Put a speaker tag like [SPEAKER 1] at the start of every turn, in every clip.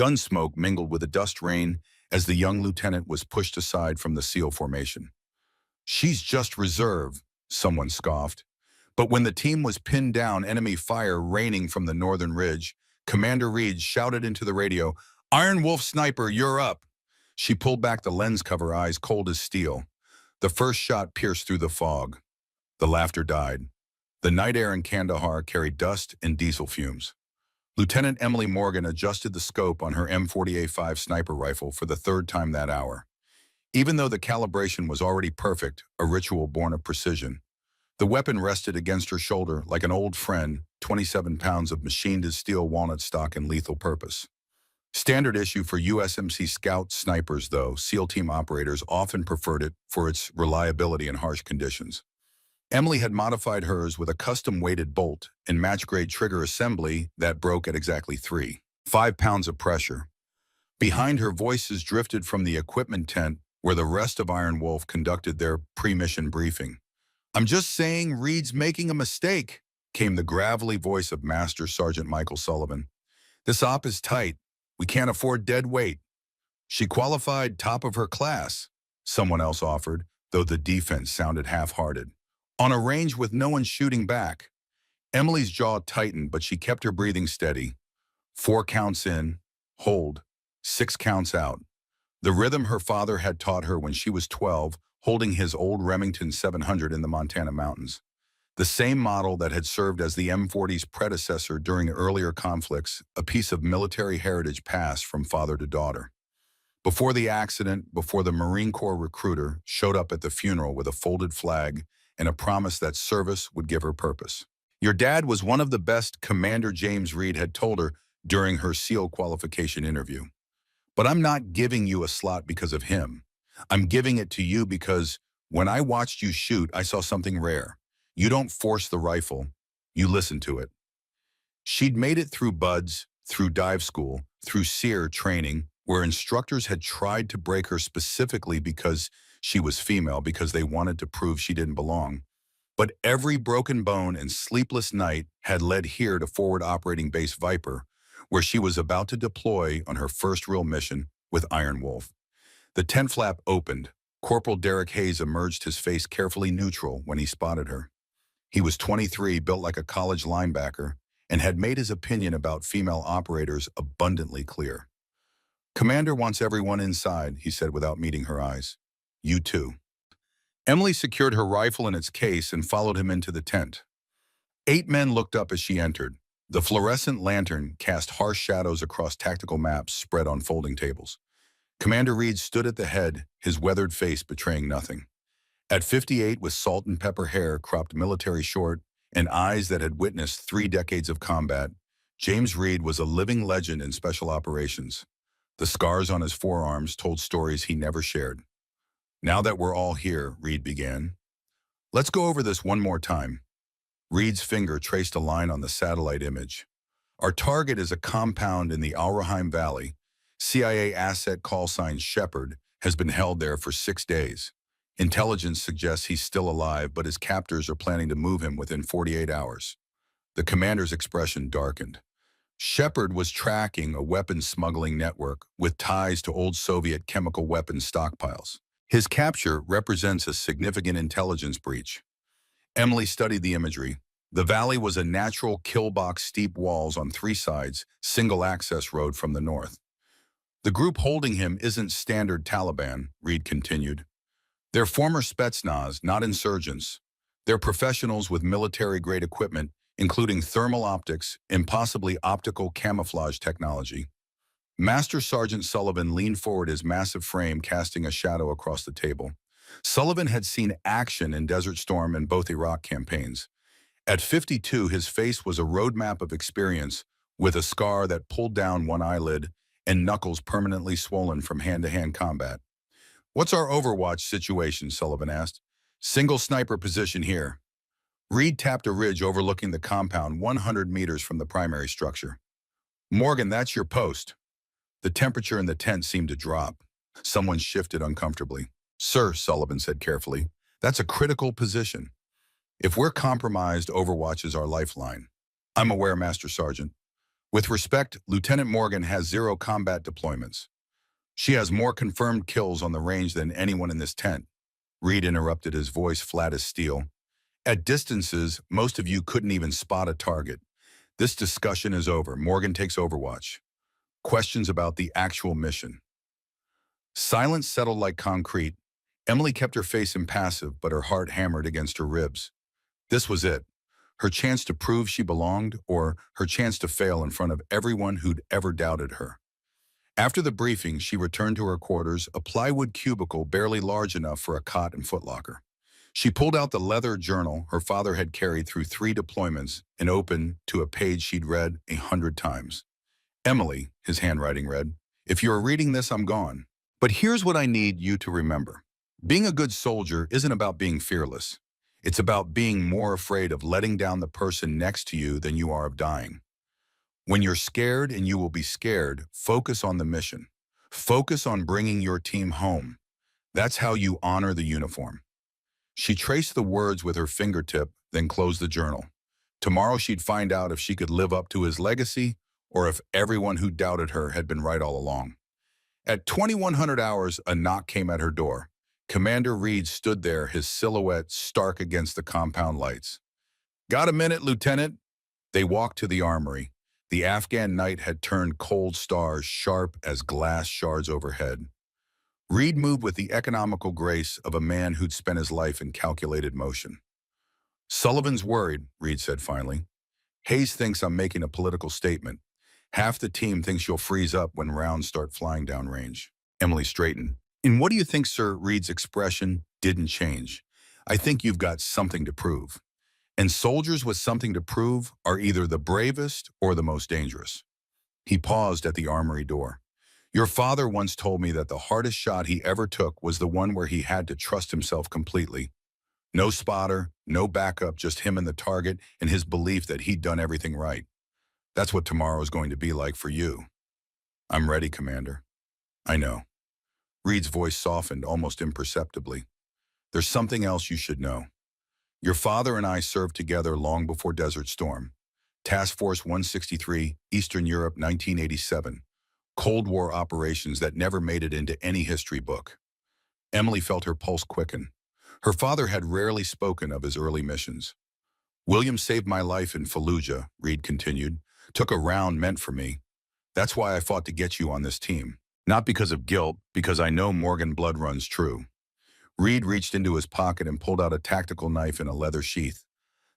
[SPEAKER 1] Gun smoke mingled with a dust rain as the young lieutenant was pushed aside from the SEAL formation. "She's just reserve," someone scoffed. But when the team was pinned down, enemy fire raining from the northern ridge, Commander Reed shouted into the radio, "Iron Wolf sniper, you're up." She pulled back the lens cover, eyes cold as steel. The first shot pierced through the fog. The laughter died. The night air in Kandahar carried dust and diesel fumes. Lieutenant Emily Morgan adjusted the scope on her M40A5 sniper rifle for the third time that hour. Even though the calibration was already perfect, a ritual born of precision, the weapon rested against her shoulder like an old friend, 27 pounds of machined-as-steel walnut stock and lethal purpose. Standard issue for USMC Scout snipers, though, SEAL team operators often preferred it for its reliability in harsh conditions. Emily had modified hers with a custom-weighted bolt and match-grade trigger assembly that broke at exactly 5 pounds of pressure. Behind her, voices drifted from the equipment tent where the rest of Iron Wolf conducted their pre-mission briefing. "I'm just saying Reed's making a mistake," came the gravelly voice of Master Sergeant Michael Sullivan. "This op is tight. We can't afford dead weight." "She qualified top of her class," someone else offered, though the defense sounded half-hearted. "On a range with no one shooting back." Emily's jaw tightened, but she kept her breathing steady. 4 counts in, hold, 6 counts out. The rhythm her father had taught her when she was 12, holding his old Remington 700 in the Montana mountains. The same model that had served as the M40's predecessor during earlier conflicts, a piece of military heritage passed from father to daughter. Before the accident, before the Marine Corps recruiter showed up at the funeral with a folded flag and a promise that service would give her purpose. "Your dad was one of the best," Commander James Reed had told her during her SEAL qualification interview. "But I'm not giving you a slot because of him. I'm giving it to you because when I watched you shoot, I saw something rare. You don't force the rifle, you listen to it." She'd made it through BUDS, through dive school, through SEER training, where instructors had tried to break her specifically because she was female, because they wanted to prove she didn't belong. But every broken bone and sleepless night had led here to Forward Operating Base Viper, where she was about to deploy on her first real mission with Iron Wolf. The tent flap opened. Corporal Derek Hayes emerged, his face carefully neutral when he spotted her. He was 23, built like a college linebacker, and had made his opinion about female operators abundantly clear. "Commander wants everyone inside," he said without meeting her eyes. "You too." Emily secured her rifle in its case and followed him into the tent. 8 men looked up as she entered. The fluorescent lantern cast harsh shadows across tactical maps spread on folding tables. Commander Reed stood at the head, his weathered face betraying nothing. At 58, with salt and pepper hair cropped military short and eyes that had witnessed 3 decades of combat, James Reed was a living legend in special operations. The scars on his forearms told stories he never shared. "Now that we're all here," Reed began, "let's go over this one more time." Reed's finger traced a line on the satellite image. "Our target is a compound in the Alraheim Valley. CIA asset call sign Shepard has been held there for 6 days. Intelligence suggests he's still alive, but his captors are planning to move him within 48 hours. The commander's expression darkened. Shepard was tracking a weapons smuggling network with ties to old Soviet chemical weapons stockpiles. His capture represents a significant intelligence breach. Emily studied the imagery. The valley was a natural kill-box, steep walls on 3 sides, single access road from the north. "The group holding him isn't standard Taliban," Reed continued. "They're former Spetsnaz, not insurgents. They're professionals with military-grade equipment, including thermal optics and possibly optical camouflage technology." Master Sergeant Sullivan leaned forward, his massive frame casting a shadow across the table. Sullivan had seen action in Desert Storm and both Iraq campaigns. At 52, his face was a roadmap of experience, with a scar that pulled down one eyelid and knuckles permanently swollen from hand-to-hand combat. "What's our overwatch situation?" Sullivan asked. "Single sniper position here." Reed tapped a ridge overlooking the compound 100 meters from the primary structure. "Morgan, that's your post." The temperature in the tent seemed to drop. Someone shifted uncomfortably. "Sir," Sullivan said carefully, "that's a critical position. If we're compromised, Overwatch is our lifeline." "I'm aware, Master Sergeant." With respect, Lieutenant Morgan has 0 combat deployments. She has more confirmed kills on the range than anyone in this tent. Reed interrupted, his voice flat as steel. At distances, most of you couldn't even spot a target. This discussion is over. Morgan takes Overwatch. Questions about the actual mission. Silence settled like concrete. Emily kept her face impassive, but her heart hammered against her ribs. This was it. Her chance to prove she belonged, or her chance to fail in front of everyone who'd ever doubted her. After the briefing, she returned to her quarters, a plywood cubicle barely large enough for a cot and footlocker. She pulled out the leather journal her father had carried through 3 deployments and opened to a page she'd read 100 times. Emily, his handwriting read, "If you're reading this, I'm gone. But here's what I need you to remember. Being a good soldier isn't about being fearless. It's about being more afraid of letting down the person next to you than you are of dying. When you're scared, and you will be scared, focus on the mission. Focus on bringing your team home. That's how you honor the uniform." She traced the words with her fingertip, then closed the journal. Tomorrow she'd find out if she could live up to his legacy, or if everyone who doubted her had been right all along. At 2100 hours, a knock came at her door. Commander Reed stood there, his silhouette stark against the compound lights. "Got a minute, Lieutenant?" They walked to the armory. The Afghan night had turned cold stars sharp as glass shards overhead. Reed moved with the economical grace of a man who'd spent his life in calculated motion. "Sullivan's worried," Reed said finally. "Hayes thinks I'm making a political statement. Half the team thinks you'll freeze up when rounds start flying downrange." Emily straightened. "And what do you think, sir?" Reed's expression didn't change. "I think you've got something to prove. And soldiers with something to prove are either the bravest or the most dangerous." He paused at the armory door. "Your father once told me that the hardest shot he ever took was the one where he had to trust himself completely. No spotter, no backup, just him and the target, and his belief that he'd done everything right. That's what tomorrow is going to be like for you." "I'm ready, Commander." "I know." Reed's voice softened almost imperceptibly. "There's something else you should know. Your father and I served together long before Desert Storm. Task Force 163, Eastern Europe, 1987. Cold War operations that never made it into any history book." Emily felt her pulse quicken. Her father had rarely spoken of his early missions. "William saved my life in Fallujah," Reed continued. "Took a round meant for me. That's why I fought to get you on this team. Not because of guilt, because I know Morgan blood runs true." Reed reached into his pocket and pulled out a tactical knife in a leather sheath.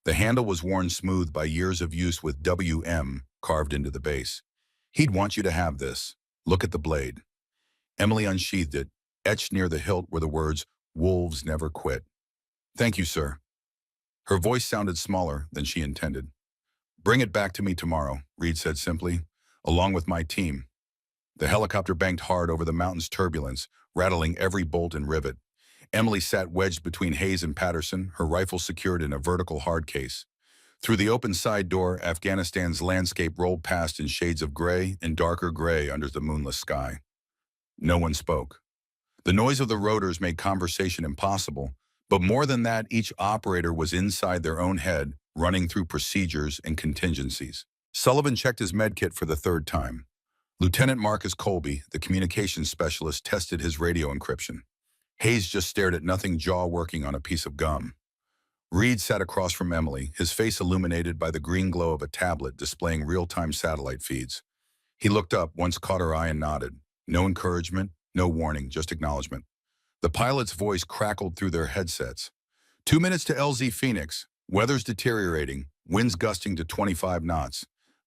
[SPEAKER 1] The handle was worn smooth by years of use with WM carved into the base. "He'd want you to have this. Look at the blade." Emily unsheathed it. Etched near the hilt were the words, "Wolves never quit." "Thank you, sir." Her voice sounded smaller than she intended. "Bring it back to me tomorrow," Reed said simply, "along with my team." The helicopter banked hard over the mountain's turbulence, rattling every bolt and rivet. Emily sat wedged between Hayes and Patterson, her rifle secured in a vertical hard case. Through the open side door, Afghanistan's landscape rolled past in shades of gray and darker gray under the moonless sky. No one spoke. The noise of the rotors made conversation impossible, but more than that, each operator was inside their own head, running through procedures and contingencies. Sullivan checked his medkit for the 3rd time. Lieutenant Marcus Colby, the communications specialist, tested his radio encryption. Hayes just stared at nothing, jaw working on a piece of gum. Reed sat across from Emily, his face illuminated by the green glow of a tablet displaying real-time satellite feeds. He looked up, once caught her eye, and nodded. No encouragement, no warning, just acknowledgement. The pilot's voice crackled through their headsets. 2 minutes to LZ Phoenix. Weather's deteriorating, winds gusting to 25 knots.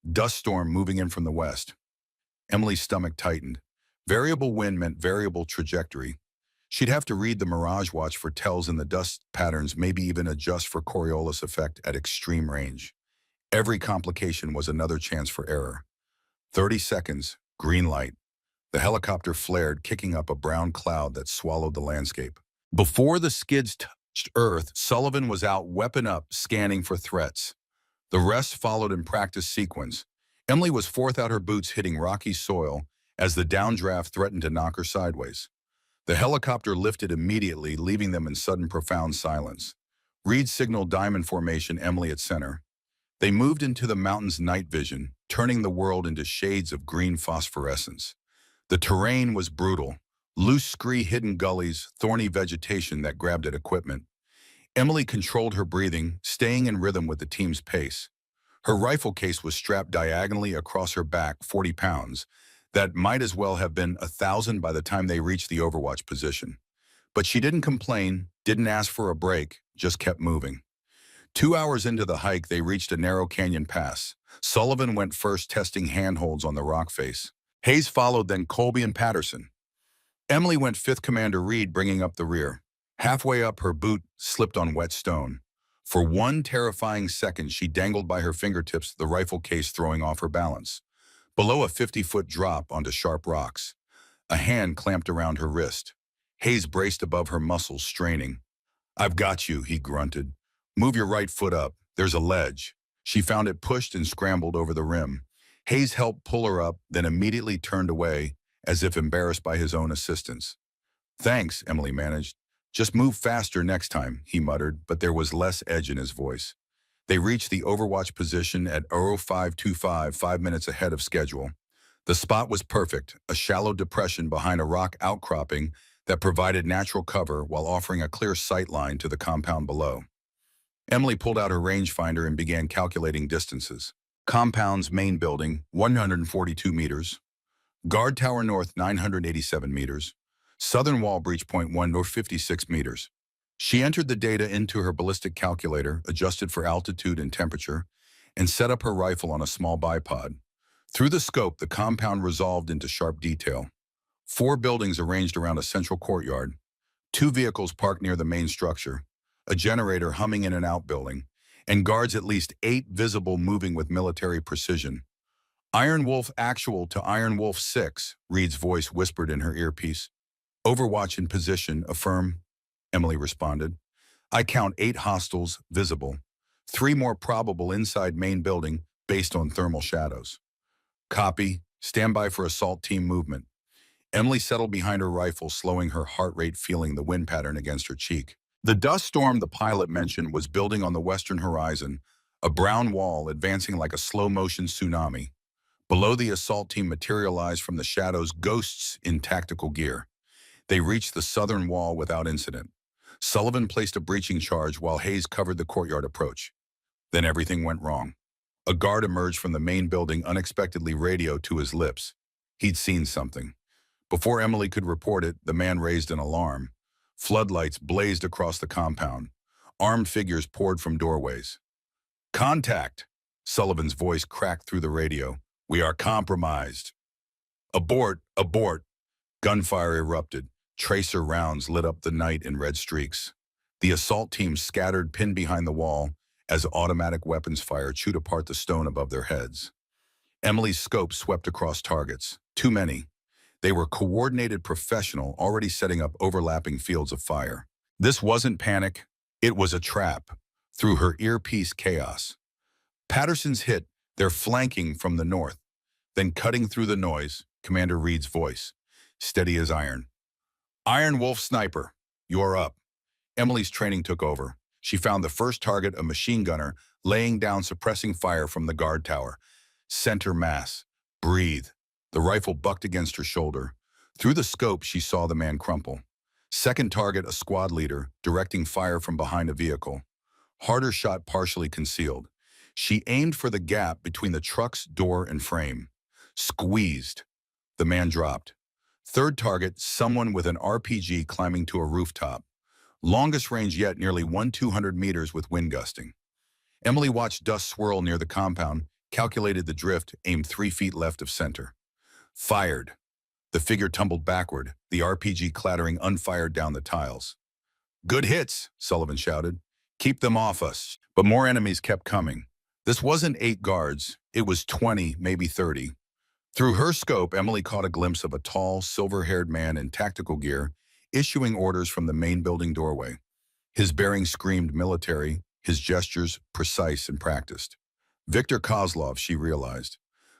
[SPEAKER 1] Dust storm moving in from the west. Emily's stomach tightened. Variable wind meant variable trajectory. She'd have to read the Mirage Watch for tells in the dust patterns, maybe even adjust for Coriolis effect at extreme range. Every complication was another chance for error. 30 seconds, green light. The helicopter flared, kicking up a brown cloud that swallowed the landscape. Before the skids touched Earth, Sullivan was out, weapon up, scanning for threats. The rest followed in practice sequence. Emily was forth out her boots, hitting rocky soil as the downdraft threatened to knock her sideways. The helicopter lifted immediately, leaving them in sudden profound silence. Reed signaled diamond formation, Emily at center. They moved into the mountain's night vision, turning the world into shades of green phosphorescence. The terrain was brutal. Loose scree hidden gullies, thorny vegetation that grabbed at equipment. Emily controlled her breathing, staying in rhythm with the team's pace. Her rifle case was strapped diagonally across her back, 40 pounds. That might as well have been 1,000 by the time they reached the overwatch position. But she didn't complain, didn't ask for a break, just kept moving. 2 hours into the hike, they reached a narrow canyon pass. Sullivan went first, testing handholds on the rock face. Hayes followed, then Colby and Patterson. Emily went fifth, Commander Reed bringing up the rear. Halfway up, her boot slipped on wet stone. For one terrifying second, she dangled by her fingertips, the rifle case throwing off her balance. Below, a 50-foot drop onto sharp rocks. A hand clamped around her wrist. Hayes braced above her muscles, straining. "I've got you," he grunted. "Move your right foot up. There's a ledge." She found it, pushed, and scrambled over the rim. Hayes helped pull her up, then immediately turned away, as if embarrassed by his own assistance. "Thanks," Emily managed. "Just move faster next time," he muttered, but there was less edge in his voice. They reached the overwatch position at 0525, 5 minutes ahead of schedule. The spot was perfect, a shallow depression behind a rock outcropping that provided natural cover while offering a clear sight line to the compound below. Emily pulled out her rangefinder and began calculating distances. Compound's main building, 142 meters. Guard Tower North, 987 meters. Southern Wall Breach Point 1 North, 56 meters. She entered the data into her ballistic calculator, adjusted for altitude and temperature, and set up her rifle on a small bipod. Through the scope, the compound resolved into sharp detail. 4 buildings arranged around a central courtyard. 2 vehicles parked near the main structure. A generator humming in an outbuilding. And guards, at least 8 visible, moving with military precision. "Iron Wolf actual to Iron Wolf 6, Reed's voice whispered in her earpiece. "Overwatch in position, affirm," Emily responded. "I count 8 hostiles visible. 3 more probable inside main building based on thermal shadows." "Copy. Stand by for assault team movement." Emily settled behind her rifle, slowing her heart rate, feeling the wind pattern against her cheek. The dust storm the pilot mentioned was building on the western horizon, a brown wall advancing like a slow-motion tsunami. Below, the assault team materialized from the shadows, ghosts in tactical gear. They reached the southern wall without incident. Sullivan placed a breaching charge while Hayes covered the courtyard approach. Then everything went wrong. A guard emerged from the main building, unexpectedly, radio to his lips. He'd seen something. Before Emily could report it, the man raised an alarm. Floodlights blazed across the compound. Armed figures poured from doorways. "Contact!" Sullivan's voice cracked through the radio. "We are compromised." "Abort! Abort!" Gunfire erupted. Tracer rounds lit up the night in red streaks. The assault team scattered, pinned behind the wall, as automatic weapons fire chewed apart the stone above their heads. Emily's scope swept across targets. Too many. They were coordinated, professional, already setting up overlapping fields of fire. This wasn't panic. It was a trap. Through her earpiece, chaos. Patterson's hit. They're flanking from the north. Then, cutting through the noise, Commander Reed's voice, steady as iron. "Iron Wolf sniper, you're up." Emily's training took over. She found the first target, a machine gunner, laying down, suppressing fire from the guard tower. Center mass. Breathe. The rifle bucked against her shoulder. Through the scope, she saw the man crumple. Second target, a squad leader, directing fire from behind a vehicle. Harder shot, partially concealed. She aimed for the gap between the truck's door and frame. Squeezed. The man dropped. Third target, someone with an RPG climbing to a rooftop. Longest range yet, nearly 200 meters with wind gusting. Emily watched dust swirl near the compound, calculated the drift, aimed 3 feet left of center. Fired. The figure tumbled backward, the RPG clattering unfired down the tiles. "Good hits," Sullivan shouted. "Keep them off us." But more enemies kept coming. This wasn't 8 guards, it was 20, maybe 30. Through her scope, Emily caught a glimpse of a tall, silver-haired man in tactical gear, issuing orders from the main building doorway. His bearing screamed military, his gestures precise and practiced. Viktor Kozlov, she realized.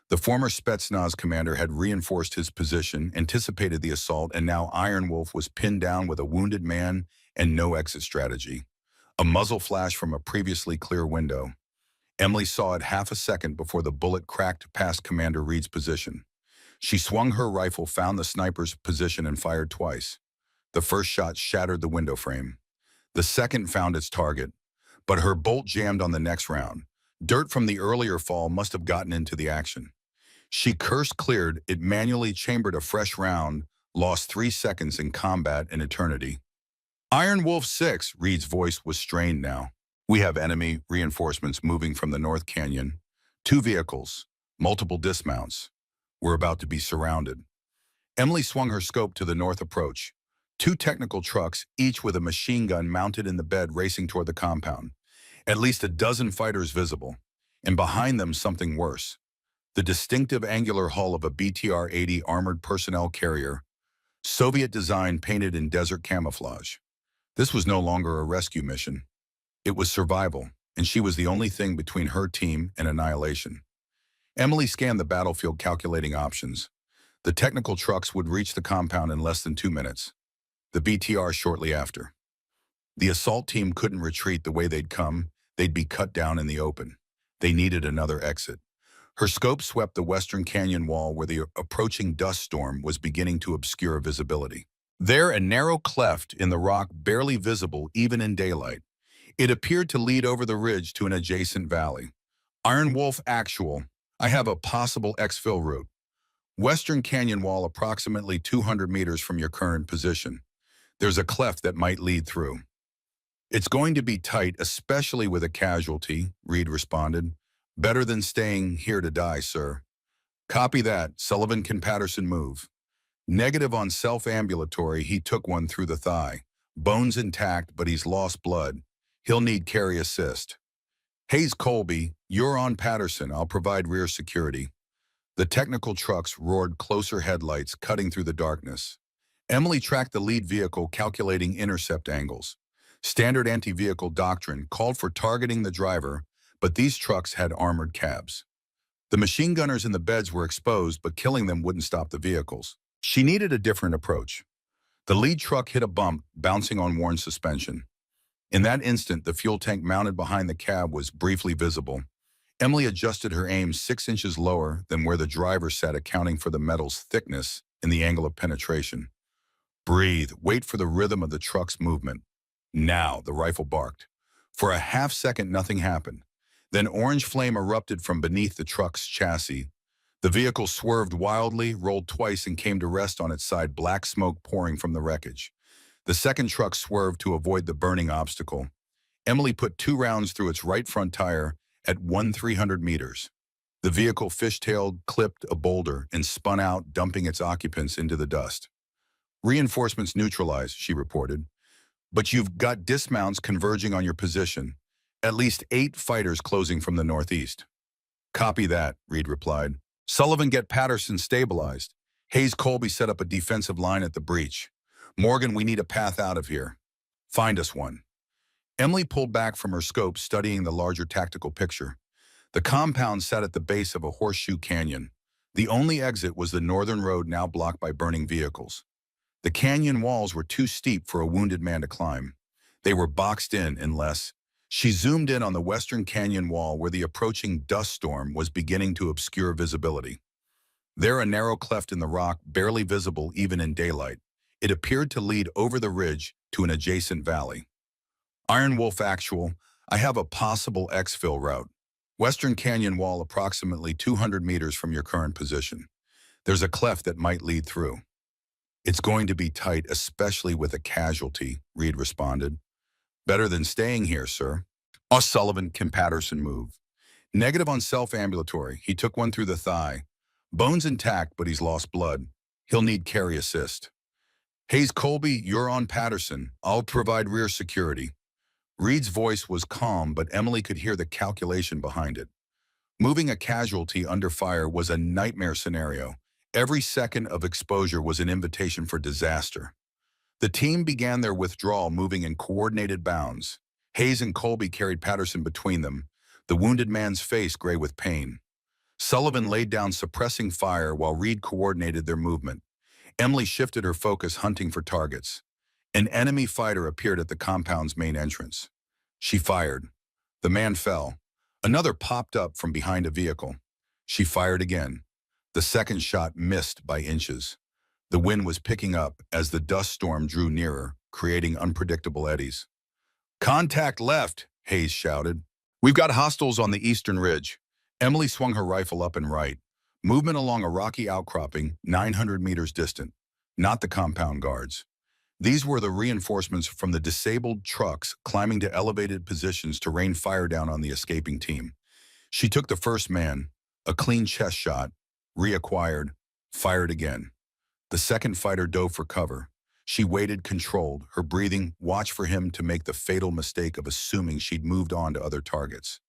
[SPEAKER 1] The former Spetsnaz commander had reinforced his position, anticipated the assault, and now Iron Wolf was pinned down with a wounded man and no exit strategy. A muzzle flash from a previously clear window. Emily saw it half a second before the bullet cracked past Commander Reed's position. She swung her rifle, found the sniper's position, and fired twice. The first shot shattered the window frame. The second found its target, but her bolt jammed on the next round. Dirt from the earlier fall must have gotten into the action. She cursed, cleared it, manually chambered a fresh round, lost 3 seconds in combat and eternity. Iron Wolf 6, Reed's voice was strained now. We have enemy reinforcements moving from the North Canyon. 2 vehicles, multiple dismounts. We're about to be surrounded. Emily swung her scope to the north approach. 2 technical trucks, each with a machine gun mounted in the bed, racing toward the compound. At least a dozen fighters visible. And behind them, something worse. The distinctive angular hull of a BTR-80 armored personnel carrier, Soviet design, painted in desert camouflage. This was no longer a rescue mission. It was survival, and she was the only thing between her team and annihilation. Emily scanned the battlefield, calculating options. The technical trucks would reach the compound in less than 2 minutes. The BTR shortly after. The assault team couldn't retreat the way they'd come. They'd be cut down in the open. They needed another exit. Her scope swept the western canyon wall where the approaching dust storm was beginning to obscure visibility. There, a narrow cleft in the rock, barely visible even in daylight. It appeared to lead over the ridge to an adjacent valley. Iron Wolf Actual, I have a possible exfil route. Western canyon wall approximately 200 meters from your current position. There's a cleft that might lead through. It's going to be tight, especially with a casualty, Reed responded. Better than staying here to die, sir. Copy that. Sullivan, can Patterson move? Negative on self-ambulatory. He took one through the thigh. Bones intact, but he's lost blood. He'll need carry assist. Hayes, Colby, you're on Patterson. I'll provide rear security. The technical trucks roared, closer headlights cutting through the darkness. Emily tracked the lead vehicle, calculating intercept angles. Standard anti-vehicle doctrine called for targeting the driver, but these trucks had armored cabs. The machine gunners in the beds were exposed, but killing them wouldn't stop the vehicles. She needed a different approach. The lead truck hit a bump, bouncing on worn suspension. In that instant, the fuel tank mounted behind the cab was briefly visible. Emily adjusted her aim 6 inches lower than where the driver sat, accounting for the metal's thickness and the angle of penetration. Breathe. Wait for the rhythm of the truck's movement. Now, the rifle barked. For a half second, nothing happened. Then orange flame erupted from beneath the truck's chassis. The vehicle swerved wildly, rolled twice, and came to rest on its side, black smoke pouring from the wreckage. The second truck swerved to avoid the burning obstacle. Emily put 2 rounds through its right front tire at 300 meters. The vehicle fishtailed, clipped a boulder, and spun out, dumping its occupants into the dust. Reinforcements neutralized, she reported. But you've got dismounts converging on your position. At least 8 fighters closing from the northeast. Copy that, Reed replied. Sullivan, get Patterson stabilized. Hayes, Colby, set up a defensive line at the breach. Morgan, we need a path out of here. Find us one. Emily pulled back from her scope, studying the larger tactical picture. The compound sat at the base of a horseshoe canyon. The only exit was the northern road, now blocked by burning vehicles. The canyon walls were too steep for a wounded man to climb. They were boxed in unless... She zoomed in on the western canyon wall where the approaching dust storm was beginning to obscure visibility. There, a narrow cleft in the rock, barely visible even in daylight. It appeared to lead over the ridge to an adjacent valley. Iron Wolf Actual, I have a possible exfil route. Western canyon wall approximately 200 meters from your current position. There's a cleft that might lead through. It's going to be tight, especially with a casualty, Reed responded. Better than staying here, sir. Sullivan, can Patterson move? Negative on self-ambulatory. He took one through the thigh. Bones intact, but he's lost blood. He'll need carry assist. Hayes, Colby, you're on Patterson. I'll provide rear security. Reed's voice was calm, but Emily could hear the calculation behind it. Moving a casualty under fire was a nightmare scenario. Every second of exposure was an invitation for disaster. The team began their withdrawal, moving in coordinated bounds. Hayes and Colby carried Patterson between them, the wounded man's face gray with pain. Sullivan laid down, suppressing fire, while Reed coordinated their movement. Emily shifted her focus, hunting for targets. An enemy fighter appeared at the compound's main entrance. She fired. The man fell. Another popped up from behind a vehicle. She fired again. The second shot missed by inches. The wind was picking up as the dust storm drew nearer, creating unpredictable eddies. "Contact left," Hayes shouted. "We've got hostiles on the eastern ridge." Emily swung her rifle up and right. Movement along a rocky outcropping 900 meters distant. Not the compound guards. These were the reinforcements from the disabled trucks climbing to elevated positions to rain fire down on the escaping team. She took the first man, a clean chest shot, reacquired, fired again. The second fighter dove for cover. She waited controlled, her breathing, watched for him to make the fatal mistake of assuming she'd moved on to other targets.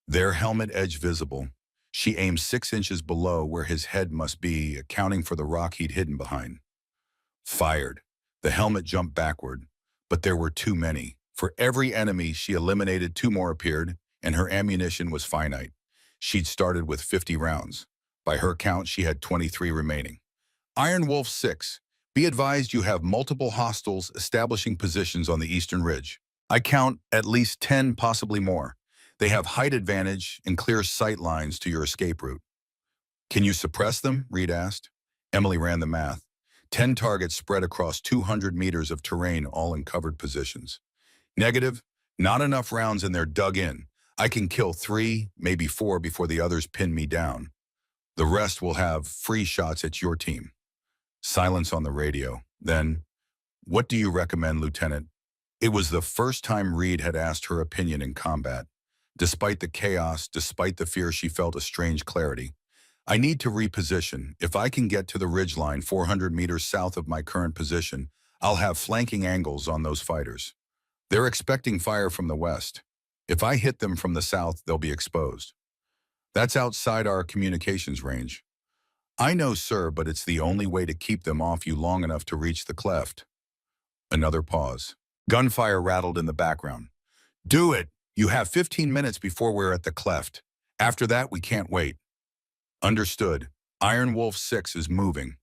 [SPEAKER 1] Their helmet edge visible. She aimed 6 inches below where his head must be, accounting for the rock he'd hidden behind. Fired. The helmet jumped backward, but there were too many. For every enemy she eliminated, 2 more appeared, and her ammunition was finite. She'd started with 50 rounds. By her count, she had 23 remaining. Iron Wolf 6. Be advised you have multiple hostiles establishing positions on the eastern ridge. I count at least 10, possibly more. They have height advantage and clear sight lines to your escape route. "Can you suppress them?" Reed asked. Emily ran the math. 10 targets spread across 200 meters of terrain, all in covered positions. "Negative. Not enough rounds and they're dug in. I can kill 3, maybe 4 before the others pin me down. The rest will have free shots at your team." Silence on the radio. Then, "What do you recommend, Lieutenant?" It was the first time Reed had asked her opinion in combat. Despite the chaos, despite the fear, she felt a strange clarity. "I need to reposition. If I can get to the ridgeline 400 meters south of my current position, I'll have flanking angles on those fighters. They're expecting fire from the west. If I hit them from the south, they'll be exposed. That's outside our communications range." "I know, sir, but it's the only way to keep them off you long enough to reach the cleft." Another pause. Gunfire rattled in the background. "Do it! You have 15 minutes before we're at the cleft. After that, we can't wait." "Understood. Iron Wolf 6 is moving."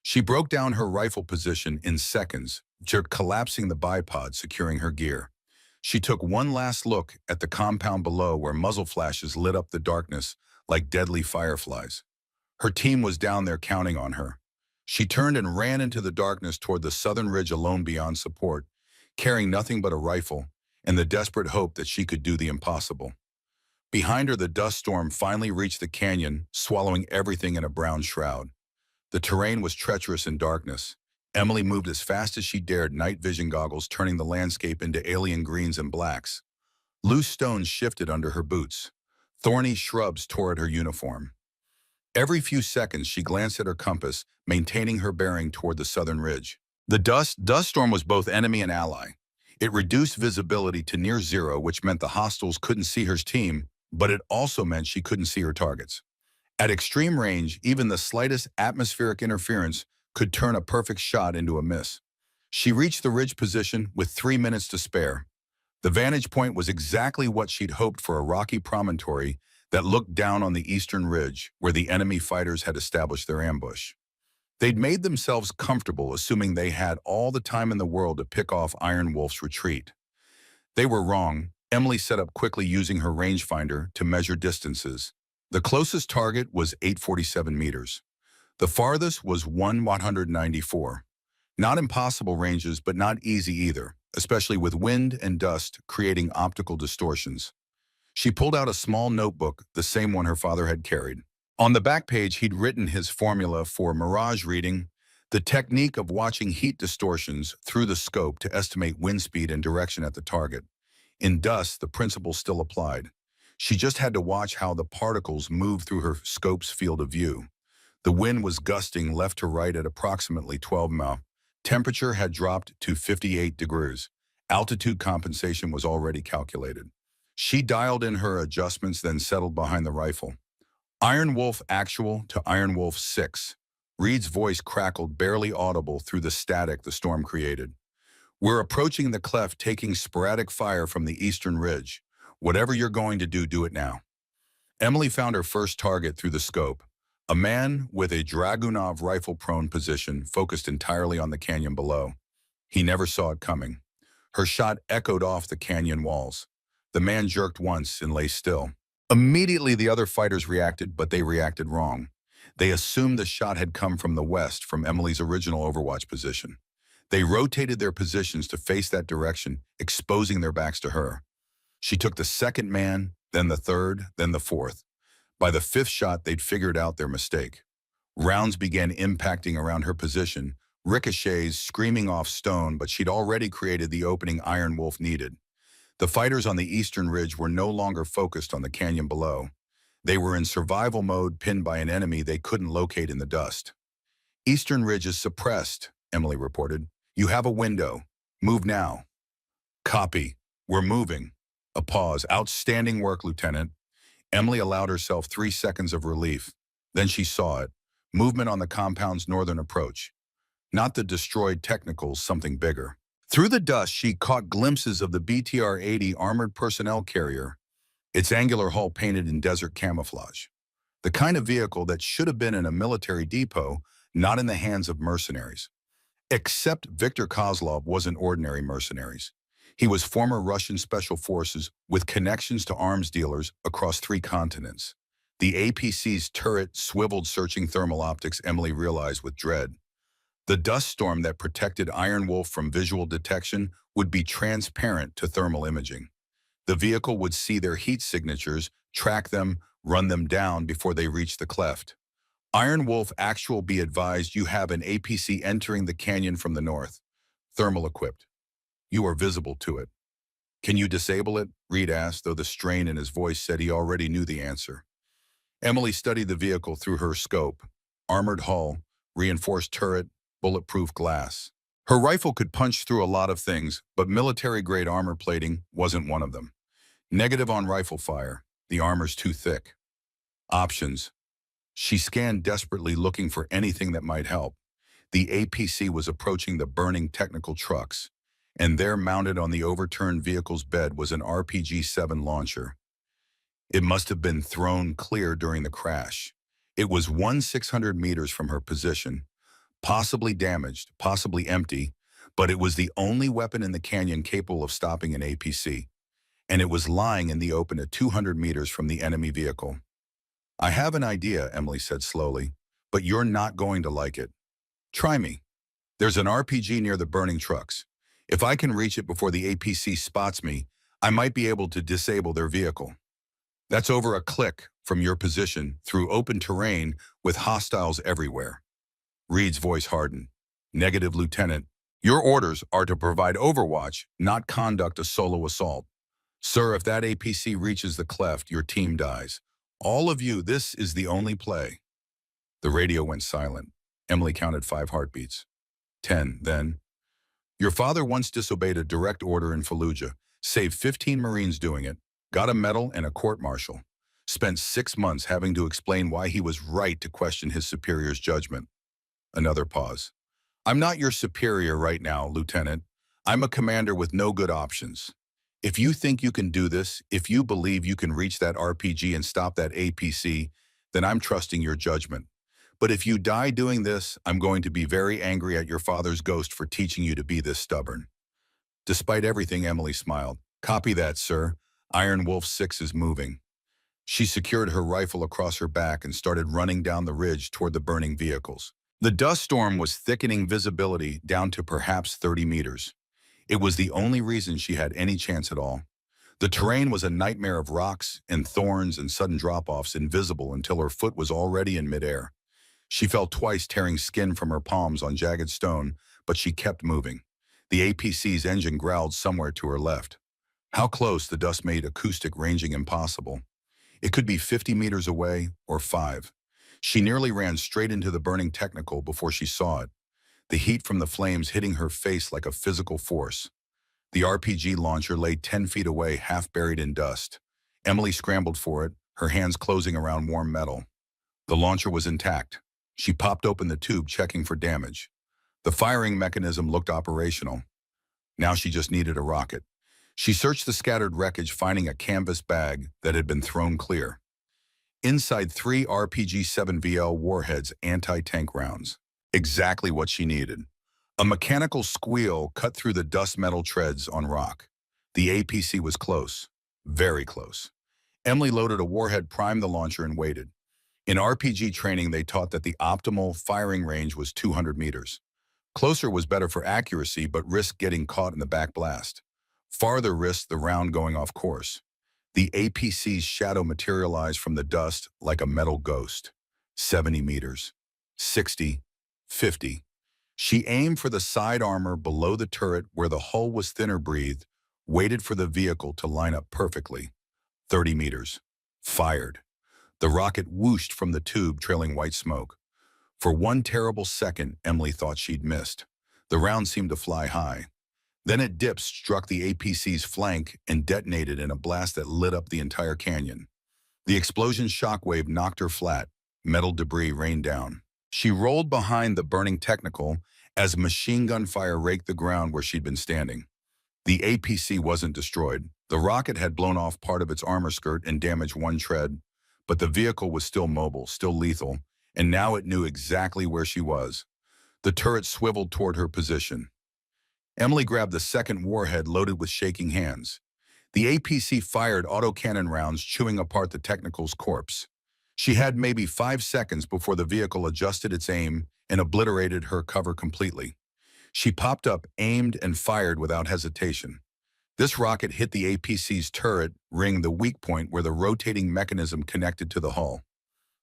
[SPEAKER 1] She broke down her rifle position in seconds, collapsing the bipod, securing her gear. She took one last look at the compound below where muzzle flashes lit up the darkness like deadly fireflies. Her team was down there counting on her. She turned and ran into the darkness toward the southern ridge alone beyond support, carrying nothing but a rifle and the desperate hope that she could do the impossible. Behind her, the dust storm finally reached the canyon, swallowing everything in a brown shroud. The terrain was treacherous in darkness. Emily moved as fast as she dared, night vision goggles turning the landscape into alien greens and blacks. Loose stones shifted under her boots. Thorny shrubs tore at her uniform. Every few seconds, she glanced at her compass, maintaining her bearing toward the southern ridge. The dust storm was both enemy and ally. It reduced visibility to near zero, which meant the hostiles couldn't see her team, but it also meant she couldn't see her targets. At extreme range, even the slightest atmospheric interference could turn a perfect shot into a miss. She reached the ridge position with 3 minutes to spare. The vantage point was exactly what she'd hoped for, a rocky promontory that looked down on the eastern ridge where the enemy fighters had established their ambush. They'd made themselves comfortable, assuming they had all the time in the world to pick off Iron Wolf's retreat. They were wrong. Emily set up quickly, using her rangefinder to measure distances. The closest target was 847 meters. The farthest was 194. Not impossible ranges, but not easy either, especially with wind and dust creating optical distortions. She pulled out a small notebook, the same one her father had carried. On the back page, he'd written his formula for mirage reading, the technique of watching heat distortions through the scope to estimate wind speed and direction at the target. In dust, the principle still applied. She just had to watch how the particles moved through her scope's field of view. The wind was gusting left to right at approximately 12 miles. Temperature had dropped to 58 degrees. Altitude compensation was already calculated. She dialed in her adjustments, then settled behind the rifle. Iron Wolf actual to Iron Wolf 6. Reed's voice crackled, barely audible through the static the storm created. "We're approaching the cleft, taking sporadic fire from the eastern ridge. Whatever you're going to do, do it now." Emily found her first target through the scope. A man with a Dragunov rifle prone position, focused entirely on the canyon below. He never saw it coming. Her shot echoed off the canyon walls. The man jerked once and lay still. Immediately, the other fighters reacted, but they reacted wrong. They assumed the shot had come from the west, from Emily's original overwatch position. They rotated their positions to face that direction, exposing their backs to her. She took the second man, then the third, then the fourth. By the fifth shot, they'd figured out their mistake. Rounds began impacting around her position, ricochets screaming off stone, but she'd already created the opening Iron Wolf needed. The fighters on the eastern ridge were no longer focused on the canyon below. They were in survival mode, pinned by an enemy they couldn't locate in the dust. Eastern ridge is suppressed, Emily reported. You have a window. Move now. Copy. We're moving. A pause. Outstanding work, Lieutenant. Emily allowed herself 3 seconds of relief. Then she saw it. Movement on the compound's northern approach. Not the destroyed technicals, something bigger. Through the dust, she caught glimpses of the BTR-80 armored personnel carrier, its angular hull painted in desert camouflage. The kind of vehicle that should have been in a military depot, not in the hands of mercenaries. Except Viktor Kozlov wasn't ordinary mercenaries. He was former Russian special forces with connections to arms dealers across 3 continents. The APC's turret swiveled, searching thermal optics, Emily realized with dread. The dust storm that protected Iron Wolf from visual detection would be transparent to thermal imaging. The vehicle would see their heat signatures, track them, run them down before they reach the cleft. Iron Wolf actual, be advised, you have an APC entering the canyon from the north, thermal equipped. You are visible to it. Can you disable it? Reed asked, though the strain in his voice said he already knew the answer. Emily studied the vehicle through her scope. Armored hull, reinforced turret, bulletproof glass. Her rifle could punch through a lot of things, but military-grade armor plating wasn't one of them. Negative on rifle fire. The armor's too thick. Options. She scanned desperately, looking for anything that might help. The APC was approaching the burning technical trucks, and there, mounted on the overturned vehicle's bed, was an RPG-7 launcher. It must have been thrown clear during the crash. It was 600 meters from her position, possibly damaged, possibly empty, but it was the only weapon in the canyon capable of stopping an APC, and it was lying in the open at 200 meters from the enemy vehicle. I have an idea, Emily said slowly, but you're not going to like it. Try me. There's an RPG near the burning trucks. If I can reach it before the APC spots me, I might be able to disable their vehicle. That's over a click from your position through open terrain with hostiles everywhere. Reed's voice hardened. Negative, Lieutenant. Your orders are to provide overwatch, not conduct a solo assault. Sir, if that APC reaches the cleft, your team dies. All of you, this is the only play. The radio went silent. Emily counted 5 heartbeats. 10, then. Your father once disobeyed a direct order in Fallujah, saved 15 Marines doing it, got a medal and a court-martial, spent 6 months having to explain why he was right to question his superior's judgment. Another pause. I'm not your superior right now, Lieutenant. I'm a commander with no good options. If you think you can do this, if you believe you can reach that RPG and stop that APC, then I'm trusting your judgment. But if you die doing this, I'm going to be very angry at your father's ghost for teaching you to be this stubborn. Despite everything, Emily smiled. Copy that, sir. Iron Wolf 6 is moving. She secured her rifle across her back and started running down the ridge toward the burning vehicles. The dust storm was thickening visibility down to perhaps 30 meters. It was the only reason she had any chance at all. The terrain was a nightmare of rocks and thorns and sudden drop-offs, invisible until her foot was already in midair. She fell twice, tearing skin from her palms on jagged stone, but she kept moving. The APC's engine growled somewhere to her left. How close? The dust made acoustic ranging impossible. It could be 50 meters away or 5. She nearly ran straight into the burning technical before she saw it, the heat from the flames hitting her face like a physical force. The RPG launcher lay 10 feet away, half buried in dust. Emily scrambled for it, her hands closing around warm metal. The launcher was intact. She popped open the tube, checking for damage. The firing mechanism looked operational. Now she just needed a rocket. She searched the scattered wreckage, finding a canvas bag that had been thrown clear. Inside, 3 RPG-7VL warheads, anti-tank rounds. Exactly what she needed. A mechanical squeal cut through the dust metal treads on rock. The APC was close. Very close. Emily loaded a warhead, primed the launcher, and waited. In RPG training, they taught that the optimal firing range was 200 meters. Closer was better for accuracy, but risked getting caught in the back blast. Farther risked the round going off course. The APC's shadow materialized from the dust like a metal ghost. 70 meters. 60. 50. She aimed for the side armor below the turret where the hull was thinner breathed, waited for the vehicle to line up perfectly. 30 meters. Fired. The rocket whooshed from the tube, trailing white smoke. For one terrible second, Emily thought she'd missed. The round seemed to fly high. Then it dipped, struck the APC's flank, and detonated in a blast that lit up the entire canyon. The explosion's shockwave knocked her flat. Metal debris rained down. She rolled behind the burning technical as machine gun fire raked the ground where she'd been standing. The APC wasn't destroyed. The rocket had blown off part of its armor skirt and damaged one tread, but the vehicle was still mobile, still lethal, and now it knew exactly where she was. The turret swiveled toward her position. Emily grabbed the second warhead, loaded with shaking hands. The APC fired autocannon rounds, chewing apart the technical's corpse. She had maybe 5 seconds before the vehicle adjusted its aim and obliterated her cover completely. She popped up, aimed, and fired without hesitation. This rocket hit the APC's turret ring, the weak point where the rotating mechanism connected to the hull.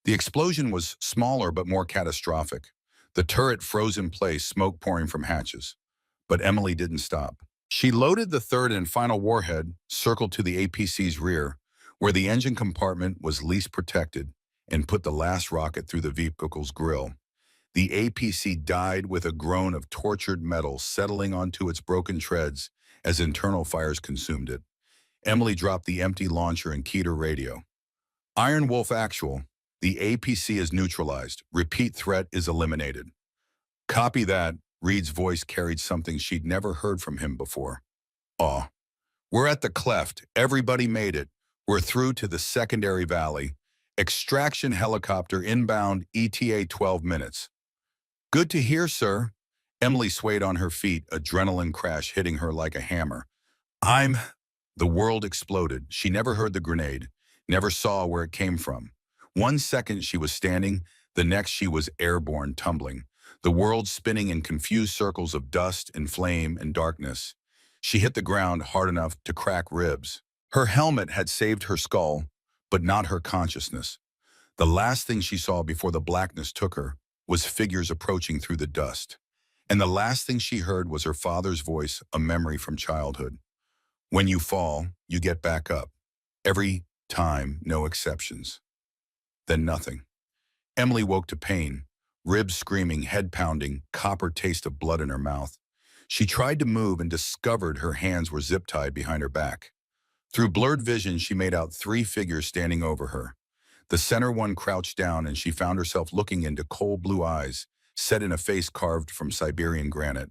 [SPEAKER 1] The explosion was smaller but more catastrophic. The turret froze in place, smoke pouring from hatches. But Emily didn't stop. She loaded the third and final warhead, circled to the APC's rear, where the engine compartment was least protected, and put the last rocket through the vehicle's grill. The APC died with a groan of tortured metal settling onto its broken treads as internal fires consumed it. Emily dropped the empty launcher and keyed her radio. Iron Wolf actual. The APC is neutralized. Repeat threat is eliminated. Copy that. Reed's voice carried something she'd never heard from him before. Aw. We're at the cleft. Everybody made it. We're through to the secondary valley. Extraction helicopter inbound, ETA 12 minutes. Good to hear, sir. Emily swayed on her feet, adrenaline crash hitting her like a hammer. The world exploded. She never heard the grenade, never saw where it came from. 1 second she was standing, the next she was airborne, tumbling. The world spinning in confused circles of dust and flame and darkness. She hit the ground hard enough to crack ribs. Her helmet had saved her skull, but not her consciousness. The last thing she saw before the blackness took her was figures approaching through the dust. And the last thing she heard was her father's voice, a memory from childhood. When you fall, you get back up. Every time, no exceptions. Then nothing. Emily woke to pain, ribs screaming, head pounding, copper taste of blood in her mouth. She tried to move and discovered her hands were zip-tied behind her back. Through blurred vision, she made out 3 figures standing over her. The center one crouched down, and she found herself looking into cold blue eyes, set in a face carved from Siberian granite.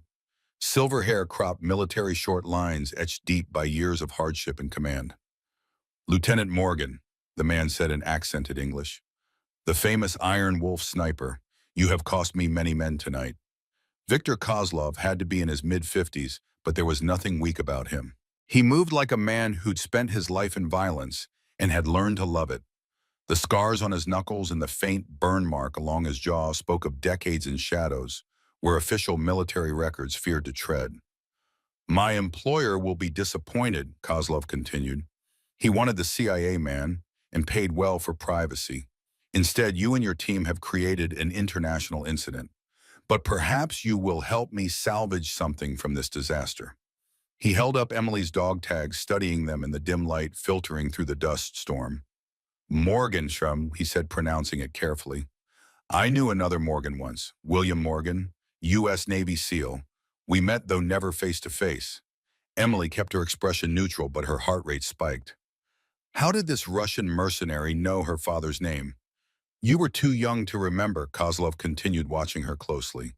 [SPEAKER 1] Silver hair cropped, military short lines etched deep by years of hardship and command. Lieutenant Morgan, the man said in accented English. The famous Iron Wolf sniper. You have cost me many men tonight. Viktor Kozlov had to be in his mid-50s, but there was nothing weak about him. He moved like a man who'd spent his life in violence and had learned to love it. The scars on his knuckles and the faint burn mark along his jaw spoke of decades in shadows, where official military records feared to tread. My employer will be disappointed, Kozlov continued. He wanted the CIA man and paid well for privacy. Instead, you and your team have created an international incident. But perhaps you will help me salvage something from this disaster. He held up Emily's dog tags, studying them in the dim light filtering through the dust storm. Morgenstrom, he said, pronouncing it carefully. I knew another Morgan once, William Morgan, U.S. Navy SEAL. We met, though never face to face. Emily kept her expression neutral, but her heart rate spiked. How did this Russian mercenary know her father's name? You were too young to remember, Kozlov continued, watching her closely.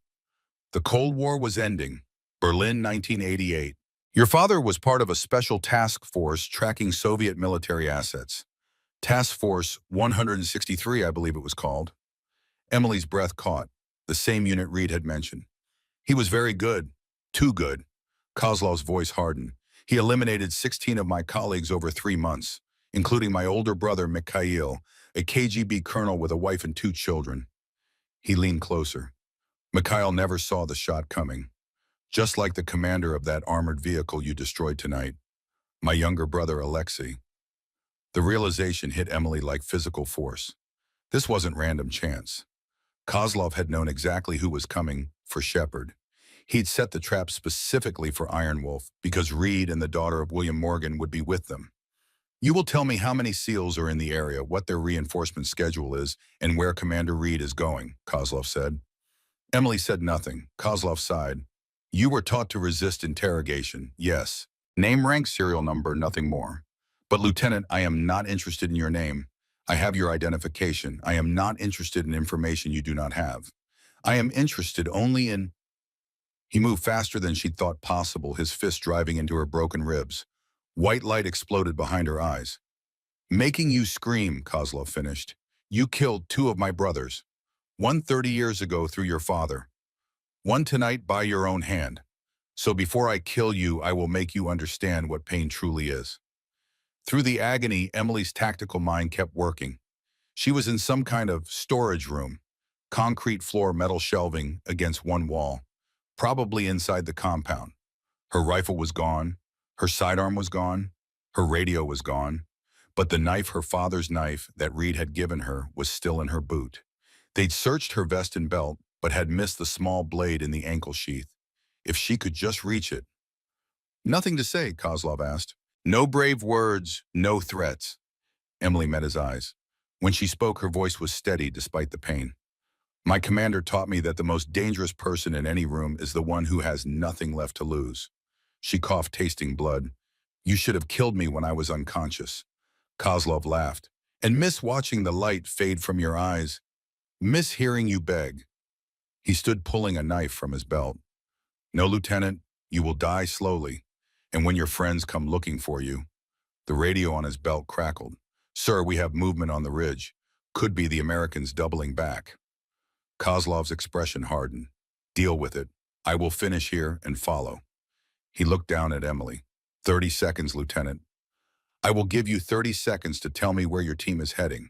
[SPEAKER 1] The Cold War was ending. Berlin, 1988. Your father was part of a special task force tracking Soviet military assets. Task Force 163, I believe it was called. Emily's breath caught, the same unit Reed had mentioned. He was very good. Too good. Kozlov's voice hardened. He eliminated 16 of my colleagues over 3 months, including my older brother, Mikhail, a KGB colonel with a wife and 2 children. He leaned closer. Mikhail never saw the shot coming, just like the commander of that armored vehicle you destroyed tonight, my younger brother, Alexei. The realization hit Emily like physical force. This wasn't random chance. Kozlov had known exactly who was coming for Shepard. He'd set the trap specifically for Iron Wolf because Reed and the daughter of William Morgan would be with them. You will tell me how many SEALs are in the area, what their reinforcement schedule is, and where Commander Reed is going, Kozlov said. Emily said nothing. Kozlov sighed. You were taught to resist interrogation, yes. Name, rank, serial number, nothing more. But Lieutenant, I am not interested in your name. I have your identification. I am not interested in information you do not have. I am interested only in... He moved faster than she'd thought possible, his fist driving into her broken ribs. White light exploded behind her eyes. Making you scream, Kozlov finished. You killed 2 of my brothers. One 30 years ago through your father. One tonight by your own hand. So before I kill you, I will make you understand what pain truly is. Through the agony, Emily's tactical mind kept working. She was in some kind of storage room. Concrete floor, metal shelving against one wall. Probably inside the compound. Her rifle was gone. Her sidearm was gone. Her radio was gone. But the knife, her father's knife, that Reed had given her, was still in her boot. They'd searched her vest and belt, but had missed the small blade in the ankle sheath. If she could just reach it. Nothing to say, Kozlov asked. No brave words, no threats. Emily met his eyes. When she spoke, her voice was steady despite the pain. My commander taught me that the most dangerous person in any room is the one who has nothing left to lose. She coughed, tasting blood. You should have killed me when I was unconscious. Kozlov laughed. And miss watching the light fade from your eyes. Miss hearing you beg. He stood pulling a knife from his belt. No, Lieutenant, you will die slowly. And when your friends come looking for you. The radio on his belt crackled. Sir, we have movement on the ridge. Could be the Americans doubling back. Kozlov's expression hardened. Deal with it. I will finish here and follow. He looked down at Emily. 30 seconds, Lieutenant. I will give you 30 seconds to tell me where your team is heading.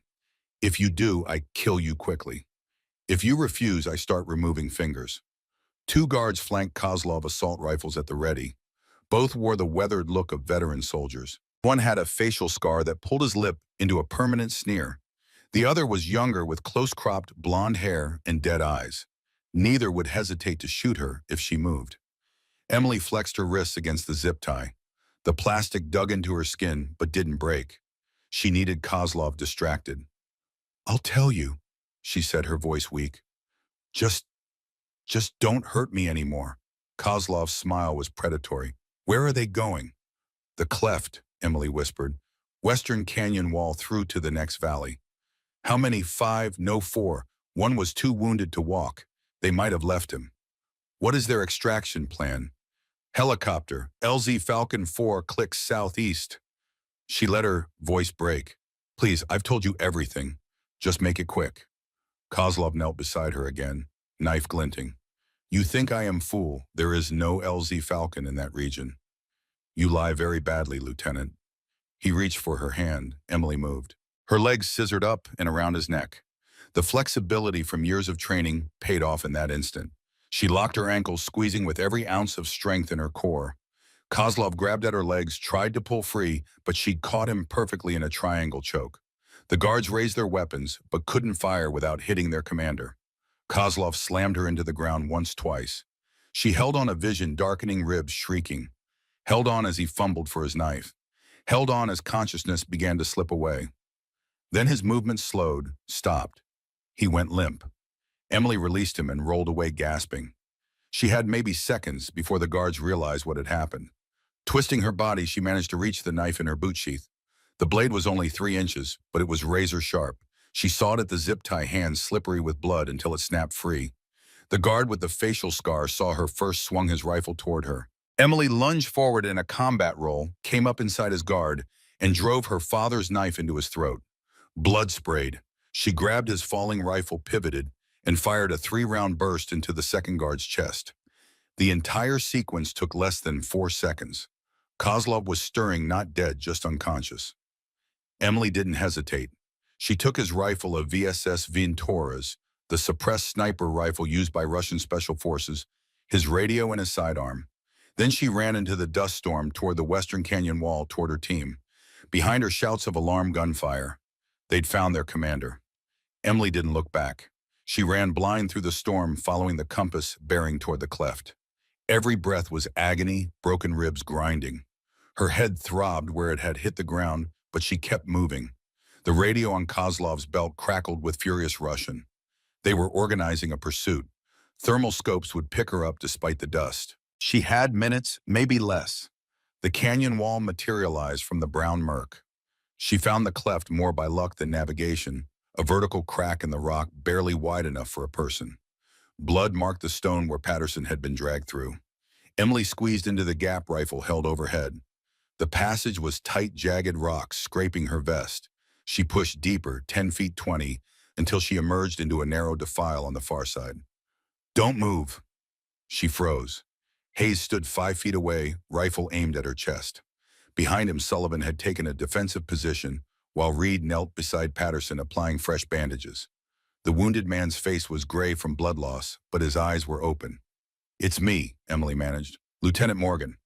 [SPEAKER 1] If you do, I kill you quickly. If you refuse, I start removing fingers. 2 guards flanked Kozlov, assault rifles at the ready. Both wore the weathered look of veteran soldiers. One had a facial scar that pulled his lip into a permanent sneer. The other was younger with close-cropped blonde hair and dead eyes. Neither would hesitate to shoot her if she moved. Emily flexed her wrists against the zip tie. The plastic dug into her skin but didn't break. She needed Kozlov distracted. I'll tell you, she said, her voice weak. Just don't hurt me anymore. Kozlov's smile was predatory. Where are they going? The cleft, Emily whispered. Western canyon wall through to the next valley. How many? 5? No, 4. One was too wounded to walk. They might have left him. What is their extraction plan? Helicopter, LZ Falcon 4 clicks southeast. She let her voice break. Please, I've told you everything. Just make it quick. Kozlov knelt beside her again, knife glinting. You think I am fool. There is no LZ Falcon in that region. You lie very badly, Lieutenant. He reached for her hand. Emily moved. Her legs scissored up and around his neck. The flexibility from years of training paid off in that instant. She locked her ankles, squeezing with every ounce of strength in her core. Kozlov grabbed at her legs, tried to pull free, but she'd caught him perfectly in a triangle choke. The guards raised their weapons, but couldn't fire without hitting their commander. Kozlov slammed her into the ground once, twice. She held on, a vision, darkening ribs, shrieking. Held on as he fumbled for his knife. Held on as consciousness began to slip away. Then his movement slowed, stopped. He went limp. Emily released him and rolled away, gasping. She had maybe seconds before the guards realized what had happened. Twisting her body, she managed to reach the knife in her boot sheath. The blade was only 3 inches, but it was razor sharp. She sawed at the zip tie, hands slippery with blood, until it snapped free. The guard with the facial scar saw her first, swung his rifle toward her. Emily lunged forward in a combat roll, came up inside his guard, and drove her father's knife into his throat. Blood sprayed. She grabbed his falling rifle, pivoted, and fired a 3-round burst into the second guard's chest. The entire sequence took less than 4 seconds. Kozlov was stirring, not dead, just unconscious. Emily didn't hesitate. She took his rifle, a VSS Vintoras, the suppressed sniper rifle used by Russian special forces, his radio and his sidearm. Then she ran into the dust storm toward the western canyon wall toward her team. Behind her, shouts of alarm gunfire. They'd found their commander. Emily didn't look back. She ran blind through the storm, following the compass bearing toward the cleft. Every breath was agony, broken ribs grinding. Her head throbbed where it had hit the ground, but she kept moving. The radio on Kozlov's belt crackled with furious Russian. They were organizing a pursuit. Thermal scopes would pick her up despite the dust. She had minutes, maybe less. The canyon wall materialized from the brown murk. She found the cleft more by luck than navigation, a vertical crack in the rock barely wide enough for a person. Blood marked the stone where Patterson had been dragged through. Emily squeezed into the gap, rifle held overhead. The passage was tight, jagged rocks scraping her vest. She pushed deeper, 10 feet 20, until she emerged into a narrow defile on the far side. "Don't move." She froze. Hayes stood 5 feet away, rifle aimed at her chest. Behind him, Sullivan had taken a defensive position, while Reed knelt beside Patterson, applying fresh bandages. The wounded man's face was gray from blood loss, but his eyes were open. "It's me," Emily managed. "Lieutenant Morgan."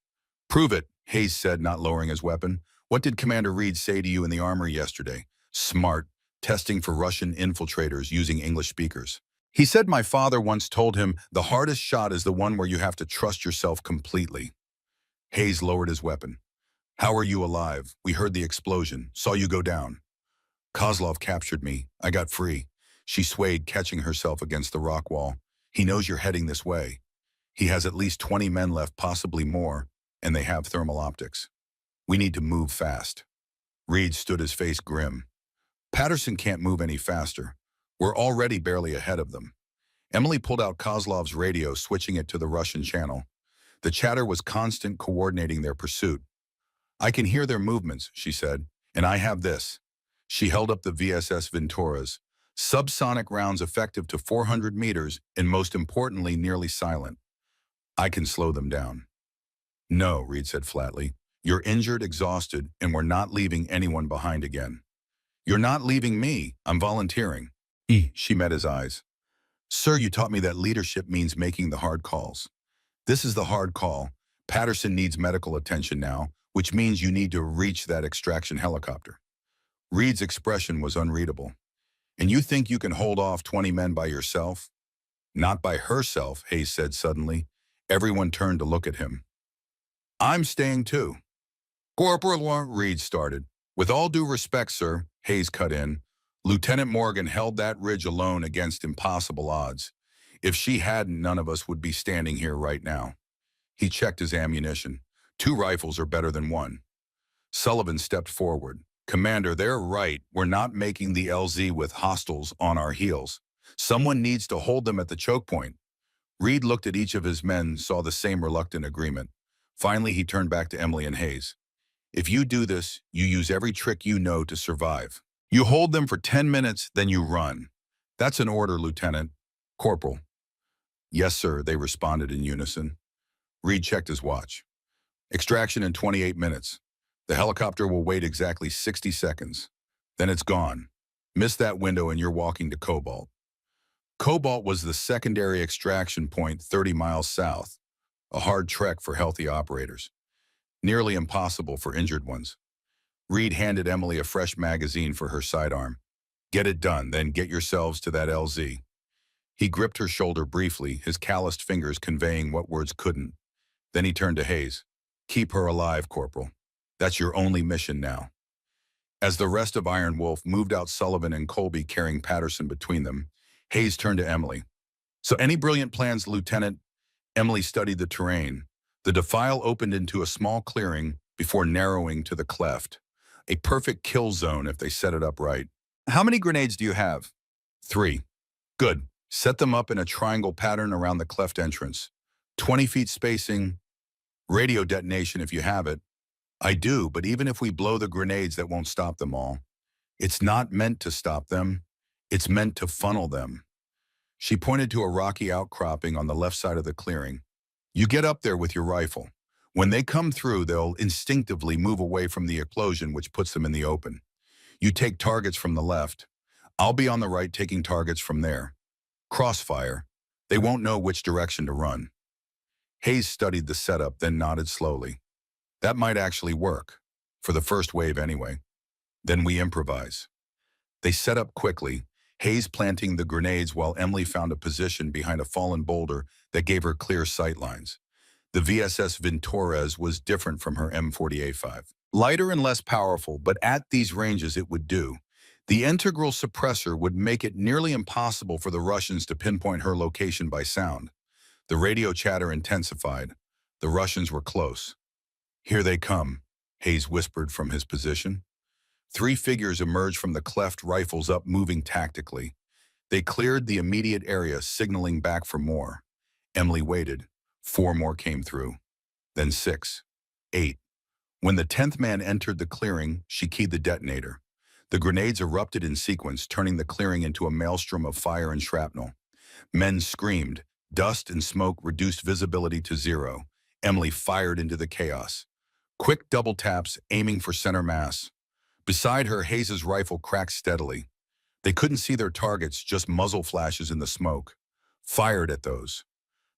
[SPEAKER 1] "Prove it," Hayes said, not lowering his weapon. "What did Commander Reed say to you in the armory yesterday?" "Smart, testing for Russian infiltrators using English speakers. He said my father once told him the hardest shot is the one where you have to trust yourself completely." Hayes lowered his weapon. "How are you alive? We heard the explosion, saw you go down." "Kozlov captured me. I got free." She swayed, catching herself against the rock wall. "He knows you're heading this way. He has at least 20 men left, possibly more, and they have thermal optics. We need to move fast." Reed stood, his face grim. "Patterson can't move any faster. We're already barely ahead of them." Emily pulled out Kozlov's radio, switching it to the Russian channel. The chatter was constant, coordinating their pursuit. "I can hear their movements," she said, "and I have this." She held up the VSS Vintoras. "Subsonic rounds effective to 400 meters, and most importantly, nearly silent. I can slow them down." "No," Reed said flatly. "You're injured, exhausted, and we're not leaving anyone behind again." "You're not leaving me. I'm volunteering." She met his eyes. "Sir, you taught me that leadership means making the hard calls. This is the hard call. Patterson needs medical attention now, which means you need to reach that extraction helicopter." Reed's expression was unreadable. "And you think you can hold off 20 men by yourself?" "Not by herself," Hayes said suddenly. Everyone turned to look at him. "I'm staying too." "Corporal," Reed started. "With all due respect, sir," Hayes cut in. "Lieutenant Morgan held that ridge alone against impossible odds. If she hadn't, none of us would be standing here right now." He checked his ammunition. 2 rifles are better than 1. Sullivan stepped forward. "Commander, they're right. We're not making the LZ with hostiles on our heels. Someone needs to hold them at the choke point." Reed looked at each of his men, saw the same reluctant agreement. Finally, he turned back to Emily and Hayes. "If you do this, you use every trick you know to survive. You hold them for 10 minutes, then you run." "That's an order, Lieutenant." "Corporal." "Yes, sir," they responded in unison. Reed checked his watch. "Extraction in 28 minutes. The helicopter will wait exactly 60 seconds. Then it's gone. Miss that window and you're walking to Cobalt." Cobalt was the secondary extraction point 30 miles south, a hard trek for healthy operators. Nearly impossible for injured ones. Reed handed Emily a fresh magazine for her sidearm. "Get it done, then get yourselves to that LZ." He gripped her shoulder briefly, his calloused fingers conveying what words couldn't. Then he turned to Hayes. "Keep her alive, Corporal. That's your only mission now." As the rest of Iron Wolf moved out, Sullivan and Colby carrying Patterson between them, Hayes turned to Emily. "So any brilliant plans, Lieutenant?" Emily studied the terrain. The defile opened into a small clearing before narrowing to the cleft. A perfect kill zone if they set it up right. "How many grenades do you have?" "3. "Good. Set them up in a triangle pattern around the cleft entrance. 20 feet spacing. Radio detonation if you have it." "I do, but even if we blow the grenades, that won't stop them all." "It's not meant to stop them. It's meant to funnel them." She pointed to a rocky outcropping on the left side of the clearing. "You get up there with your rifle. When they come through, they'll instinctively move away from the explosion, which puts them in the open. You take targets from the left. I'll be on the right taking targets from there. Crossfire. They won't know which direction to run. Hayes studied the setup, then nodded slowly. That might actually work. For the first wave anyway. Then we improvise. They set up quickly, Hayes planting the grenades while Emily found a position behind a fallen boulder that gave her clear sightlines. The VSS Ventores was different from her M40A5. Lighter and less powerful, but at these ranges it would do. The integral suppressor would make it nearly impossible for the Russians to pinpoint her location by sound. The radio chatter intensified. The Russians were close. Here they come, Hayes whispered from his position. 3 figures emerged from the cleft, rifles up, moving tactically. They cleared the immediate area, signaling back for more. Emily waited. 4 more came through. Then 6. 8. When the 10th man entered the clearing, she keyed the detonator. The grenades erupted in sequence, turning the clearing into a maelstrom of fire and shrapnel. Men screamed. Dust and smoke reduced visibility to 0. Emily fired into the chaos. Quick double taps, aiming for center mass. Beside her, Hayes's rifle cracked steadily. They couldn't see their targets, just muzzle flashes in the smoke. Fired at those.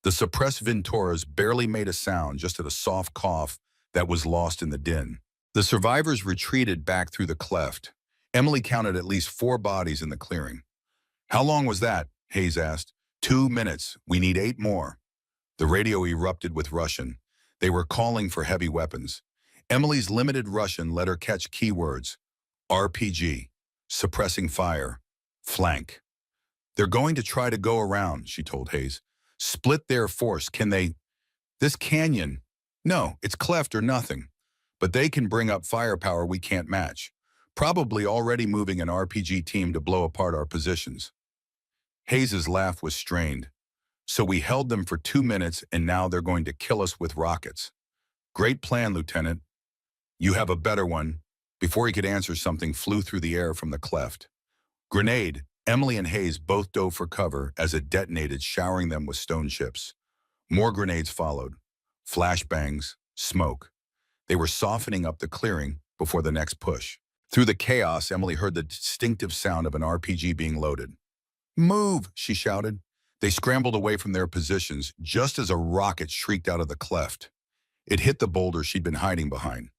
[SPEAKER 1] The suppressed Ventores barely made a sound, just at a soft cough that was lost in the din. The survivors retreated back through the cleft. Emily counted at least 4 bodies in the clearing. How long was that? Hayes asked. 2 minutes. We need 8 more. The radio erupted with Russian. They were calling for heavy weapons. Emily's limited Russian let her catch keywords. RPG, suppressing fire, flank. They're going to try to go around, she told Hayes. Split their force. Can they? This canyon? No, it's cleft or nothing. But they can bring up firepower we can't match. Probably already moving an RPG team to blow apart our positions. Hayes's laugh was strained. So we held them for 2 minutes and now they're going to kill us with rockets. Great plan, Lieutenant. You have a better one. Before he could answer, something flew through the air from the cleft. Grenade. Emily and Hayes both dove for cover as it detonated, showering them with stone chips. More grenades followed. Flashbangs, smoke. They were softening up the clearing before the next push. Through the chaos, Emily heard the distinctive sound of an RPG being loaded. Move, she shouted. They scrambled away from their positions just as a rocket shrieked out of the cleft. It hit the boulder she'd been hiding behind.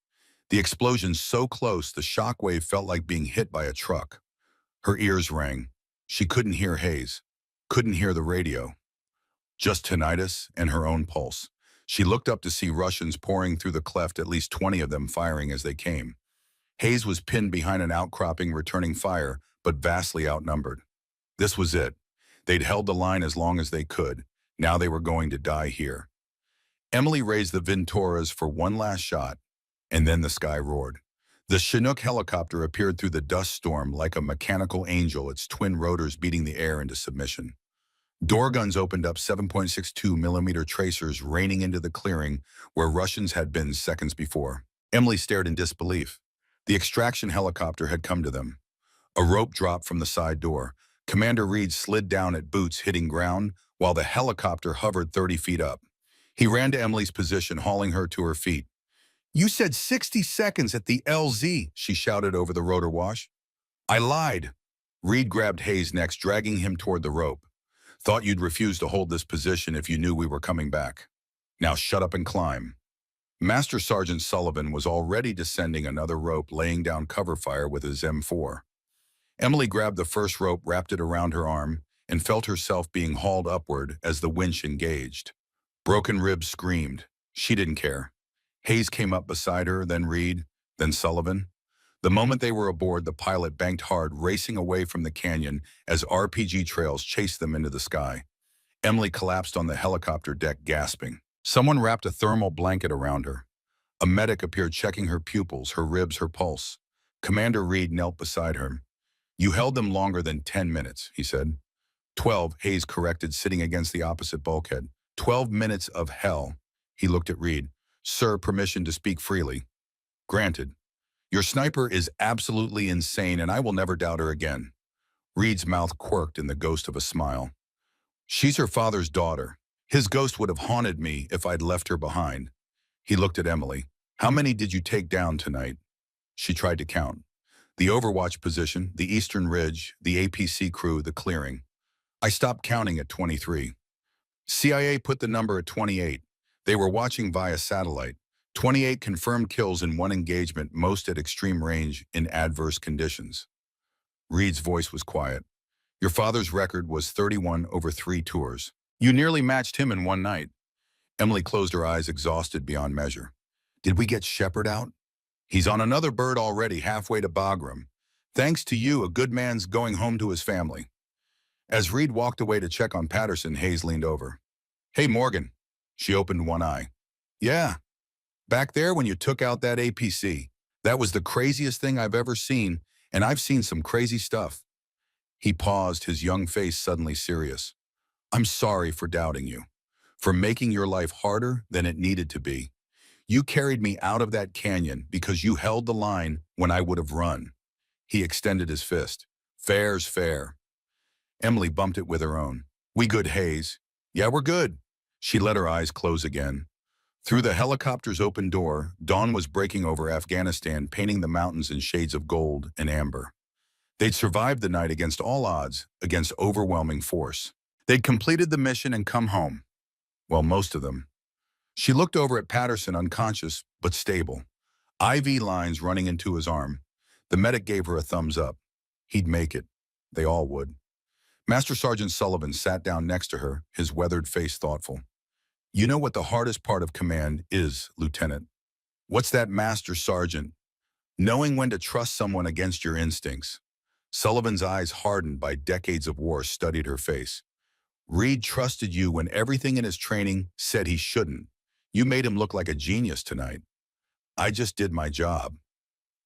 [SPEAKER 1] The explosion so close, the shockwave felt like being hit by a truck. Her ears rang. She couldn't hear Hayes, couldn't hear the radio. Just tinnitus and her own pulse. She looked up to see Russians pouring through the cleft, at least 20 of them firing as they came. Hayes was pinned behind an outcropping, returning fire, but vastly outnumbered. This was it. They'd held the line as long as they could. Now they were going to die here. Emily raised the Ventores for one last shot, and then the sky roared. The Chinook helicopter appeared through the dust storm like a mechanical angel, its twin rotors beating the air into submission. Door guns opened up, 7.62 millimeter tracers raining into the clearing where Russians had been seconds before. Emily stared in disbelief. The extraction helicopter had come to them. A rope dropped from the side door. Commander Reed slid down at boots hitting ground while the helicopter hovered 30 feet up. He ran to Emily's position, hauling her to her feet. You said 60 seconds at the LZ, she shouted over the rotor wash. I lied. Reed grabbed Hayes next, dragging him toward the rope. Thought you'd refuse to hold this position if you knew we were coming back. Now shut up and climb. Master Sergeant Sullivan was already descending another rope, laying down cover fire with his M4. Emily grabbed the first rope, wrapped it around her arm, and felt herself being hauled upward as the winch engaged. Broken ribs screamed. She didn't care. Hayes came up beside her, then Reed, then Sullivan. The moment they were aboard, the pilot banked hard, racing away from the canyon as RPG trails chased them into the sky. Emily collapsed on the helicopter deck, gasping. Someone wrapped a thermal blanket around her. A medic appeared, checking her pupils, her ribs, her pulse. Commander Reed knelt beside her. You held them longer than 10 minutes, he said. 12, Hayes corrected, sitting against the opposite bulkhead. 12 minutes of hell. He looked at Reed. Sir, permission to speak freely. Granted. Your sniper is absolutely insane, and I will never doubt her again. Reed's mouth quirked in the ghost of a smile. She's her father's daughter. His ghost would have haunted me if I'd left her behind. He looked at Emily. How many did you take down tonight? She tried to count. The Overwatch position, the Eastern Ridge, the APC crew, the clearing. I stopped counting at 23. CIA put the number at 28. They were watching via satellite. 28 confirmed kills in one engagement, most at extreme range in adverse conditions. Reed's voice was quiet. Your father's record was 31 over 3 tours. You nearly matched him in one night. Emily closed her eyes, exhausted beyond measure. Did we get Shepard out? He's on another bird already, halfway to Boardroom. Thanks to you, a good man's going home to his family. As Reed walked away to check on Patterson, Hayes leaned over. Hey, Morgan. She opened one eye. Yeah. Back there when you took out that APC. That was the craziest thing I've ever seen, and I've seen some crazy stuff. He paused, his young face suddenly serious. I'm sorry for doubting you, for making your life harder than it needed to be. You carried me out of that canyon because you held the line when I would have run. He extended his fist. Fair's fair. Emily bumped it with her own. We good, Hayes? Yeah, we're good. She let her eyes close again. Through the helicopter's open door, dawn was breaking over Afghanistan, painting the mountains in shades of gold and amber. They'd survived the night against all odds, against overwhelming force. They'd completed the mission and come home. Well, most of them. She looked over at Patterson, unconscious but stable. IV lines running into his arm. The medic gave her a thumbs up. He'd make it. They all would. Master Sergeant Sullivan sat down next to her, his weathered face thoughtful. You know what the hardest part of command is, Lieutenant? What's that, Master Sergeant? Knowing when to trust someone against your instincts. Sullivan's eyes, hardened by decades of war, studied her face. Reed trusted you when everything in his training said he shouldn't. You made him look like a genius tonight. I just did my job.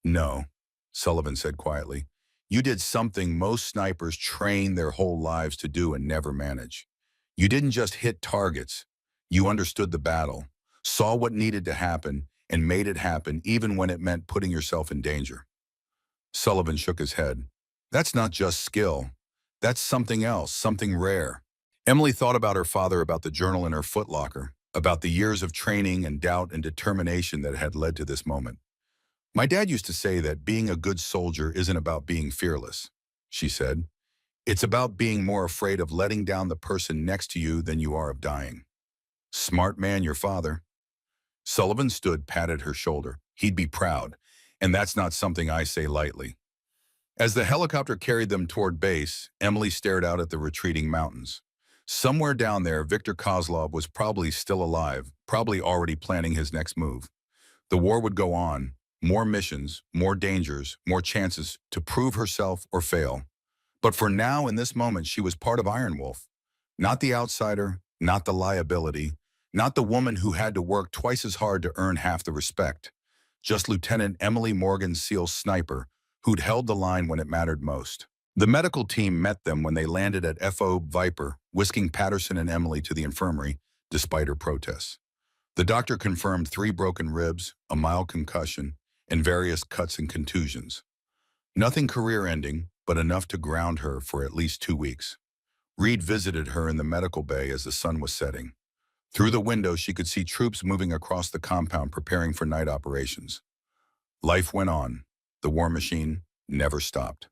[SPEAKER 1] No, Sullivan said quietly. You did something most snipers train their whole lives to do and never manage. You didn't just hit targets. You understood the battle, saw what needed to happen, and made it happen even when it meant putting yourself in danger. Sullivan shook his head. That's not just skill. That's something else, something rare. Emily thought about her father, about the journal in her footlocker, about the years of training and doubt and determination that had led to this moment. My dad used to say that being a good soldier isn't about being fearless, she said. It's about being more afraid of letting down the person next to you than you are of dying. Smart man, your father. Sullivan stood, patted her shoulder. He'd be proud, and that's not something I say lightly. As the helicopter carried them toward base, Emily stared out at the retreating mountains. Somewhere down there, Viktor Kozlov was probably still alive, probably already planning his next move. The war would go on, more missions, more dangers, more chances to prove herself or fail. But for now, in this moment, she was part of Iron Wolf. Not the outsider, not the liability, not the woman who had to work twice as hard to earn half the respect. Just Lieutenant Emily Morgan, SEAL sniper, who'd held the line when it mattered most. The medical team met them when they landed at FO Viper, whisking Patterson and Emily to the infirmary, despite her protests. The doctor confirmed 3 broken ribs, a mild concussion, and various cuts and contusions. Nothing career-ending, but enough to ground her for at least 2 weeks. Reed visited her in the medical bay as the sun was setting. Through the window, she could see troops moving across the compound, preparing for night operations. Life went on. The war machine never stopped.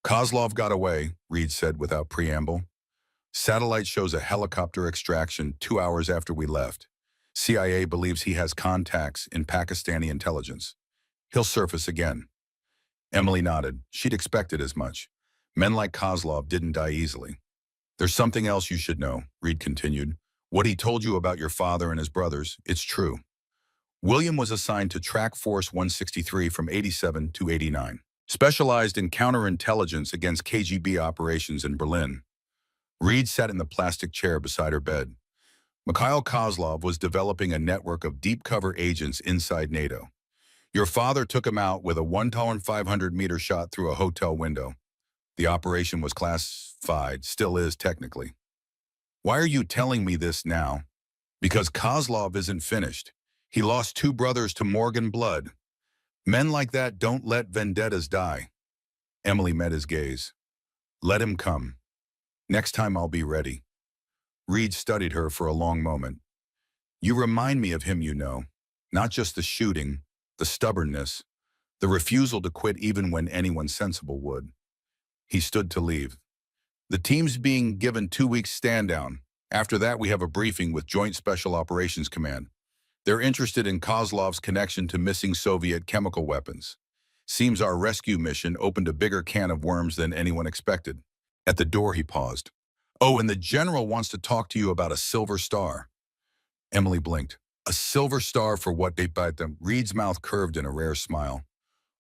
[SPEAKER 1] Kozlov got away, Reed said without preamble. Satellite shows a helicopter extraction 2 hours after we left. CIA believes he has contacts in Pakistani intelligence. He'll surface again. Emily nodded. She'd expected as much. Men like Kozlov didn't die easily. There's something else you should know, Reed continued. What he told you about your father and his brothers, it's true. William was assigned to Track Force 163 from 87 to 89, specialized in counterintelligence against KGB operations in Berlin. Reed sat in the plastic chair beside her bed. Mikhail Kozlov was developing a network of deep cover agents inside NATO. Your father took him out with a 1,500-meter shot through a hotel window. The operation was classified, still is technically. Why are you telling me this now? Because Kozlov isn't finished. He lost 2 brothers to Morgan blood. Men like that don't let vendettas die. Emily met his gaze. Let him come. Next time I'll be ready. Reed studied her for a long moment. You remind me of him, you know. Not just the shooting, the stubbornness, the refusal to quit even when anyone sensible would. He stood to leave. The team's being given 2 weeks stand down. After that, we have a briefing with Joint Special Operations Command. They're interested in Kozlov's connection to missing Soviet chemical weapons. Seems our rescue mission opened a bigger can of worms than anyone expected. At the door, he paused. Oh, and the general wants to talk to you about a silver star. Emily blinked. A silver star for what they bite them? Reed's mouth curved in a rare smile.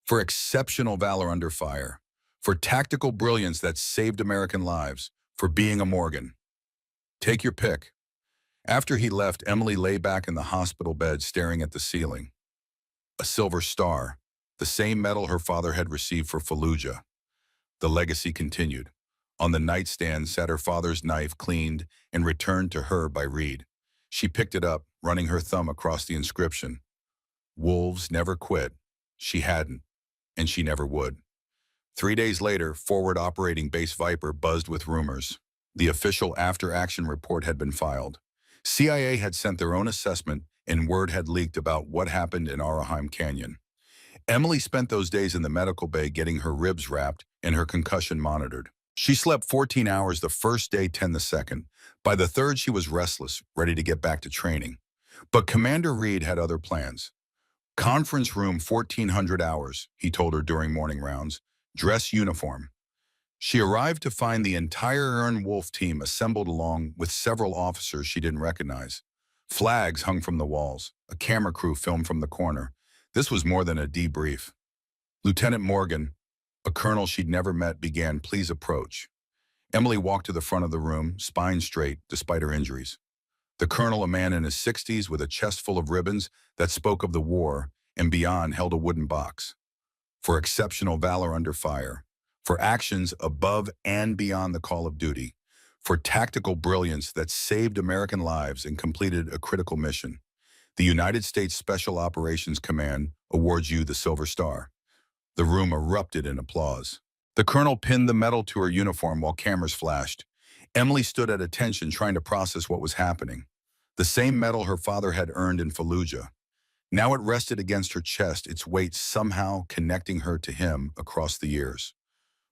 [SPEAKER 1] For exceptional valor under fire. For tactical brilliance that saved American lives. For being a Morgan. Take your pick. After he left, Emily lay back in the hospital bed staring at the ceiling. A silver star, the same medal her father had received for Fallujah. The legacy continued. On the nightstand sat her father's knife cleaned and returned to her by Reed. She picked it up, running her thumb across the inscription. Wolves never quit. She hadn't, and she never would. 3 days later, Forward Operating Base Viper buzzed with rumors. The official after-action report had been filed. CIA had sent their own assessment, and word had leaked about what happened in Araheim Canyon. Emily spent those days in the medical bay getting her ribs wrapped and her concussion monitored. She slept 14 hours the first day, 10 the second. By the third, she was restless, ready to get back to training. But Commander Reed had other plans. Conference room 1400 hours, he told her during morning rounds. Dress uniform. She arrived to find the entire Ern Wolf team assembled along with several officers she didn't recognize. Flags hung from the walls. A camera crew filmed from the corner. This was more than a debrief. Lieutenant Morgan, a colonel she'd never met, began, "Please approach." Emily walked to the front of the room, spine straight, despite her injuries. The colonel, a man in his 60s with a chest full of ribbons that spoke of the war, and beyond held a wooden box. For exceptional valor under fire. For actions above and beyond the call of duty. For tactical brilliance that saved American lives and completed a critical mission. The United States Special Operations Command awards you the Silver Star. The room erupted in applause. The colonel pinned the medal to her uniform while cameras flashed. Emily stood at attention, trying to process what was happening. The same medal her father had earned in Fallujah. Now it rested against her chest, its weight somehow connecting her to him across the years.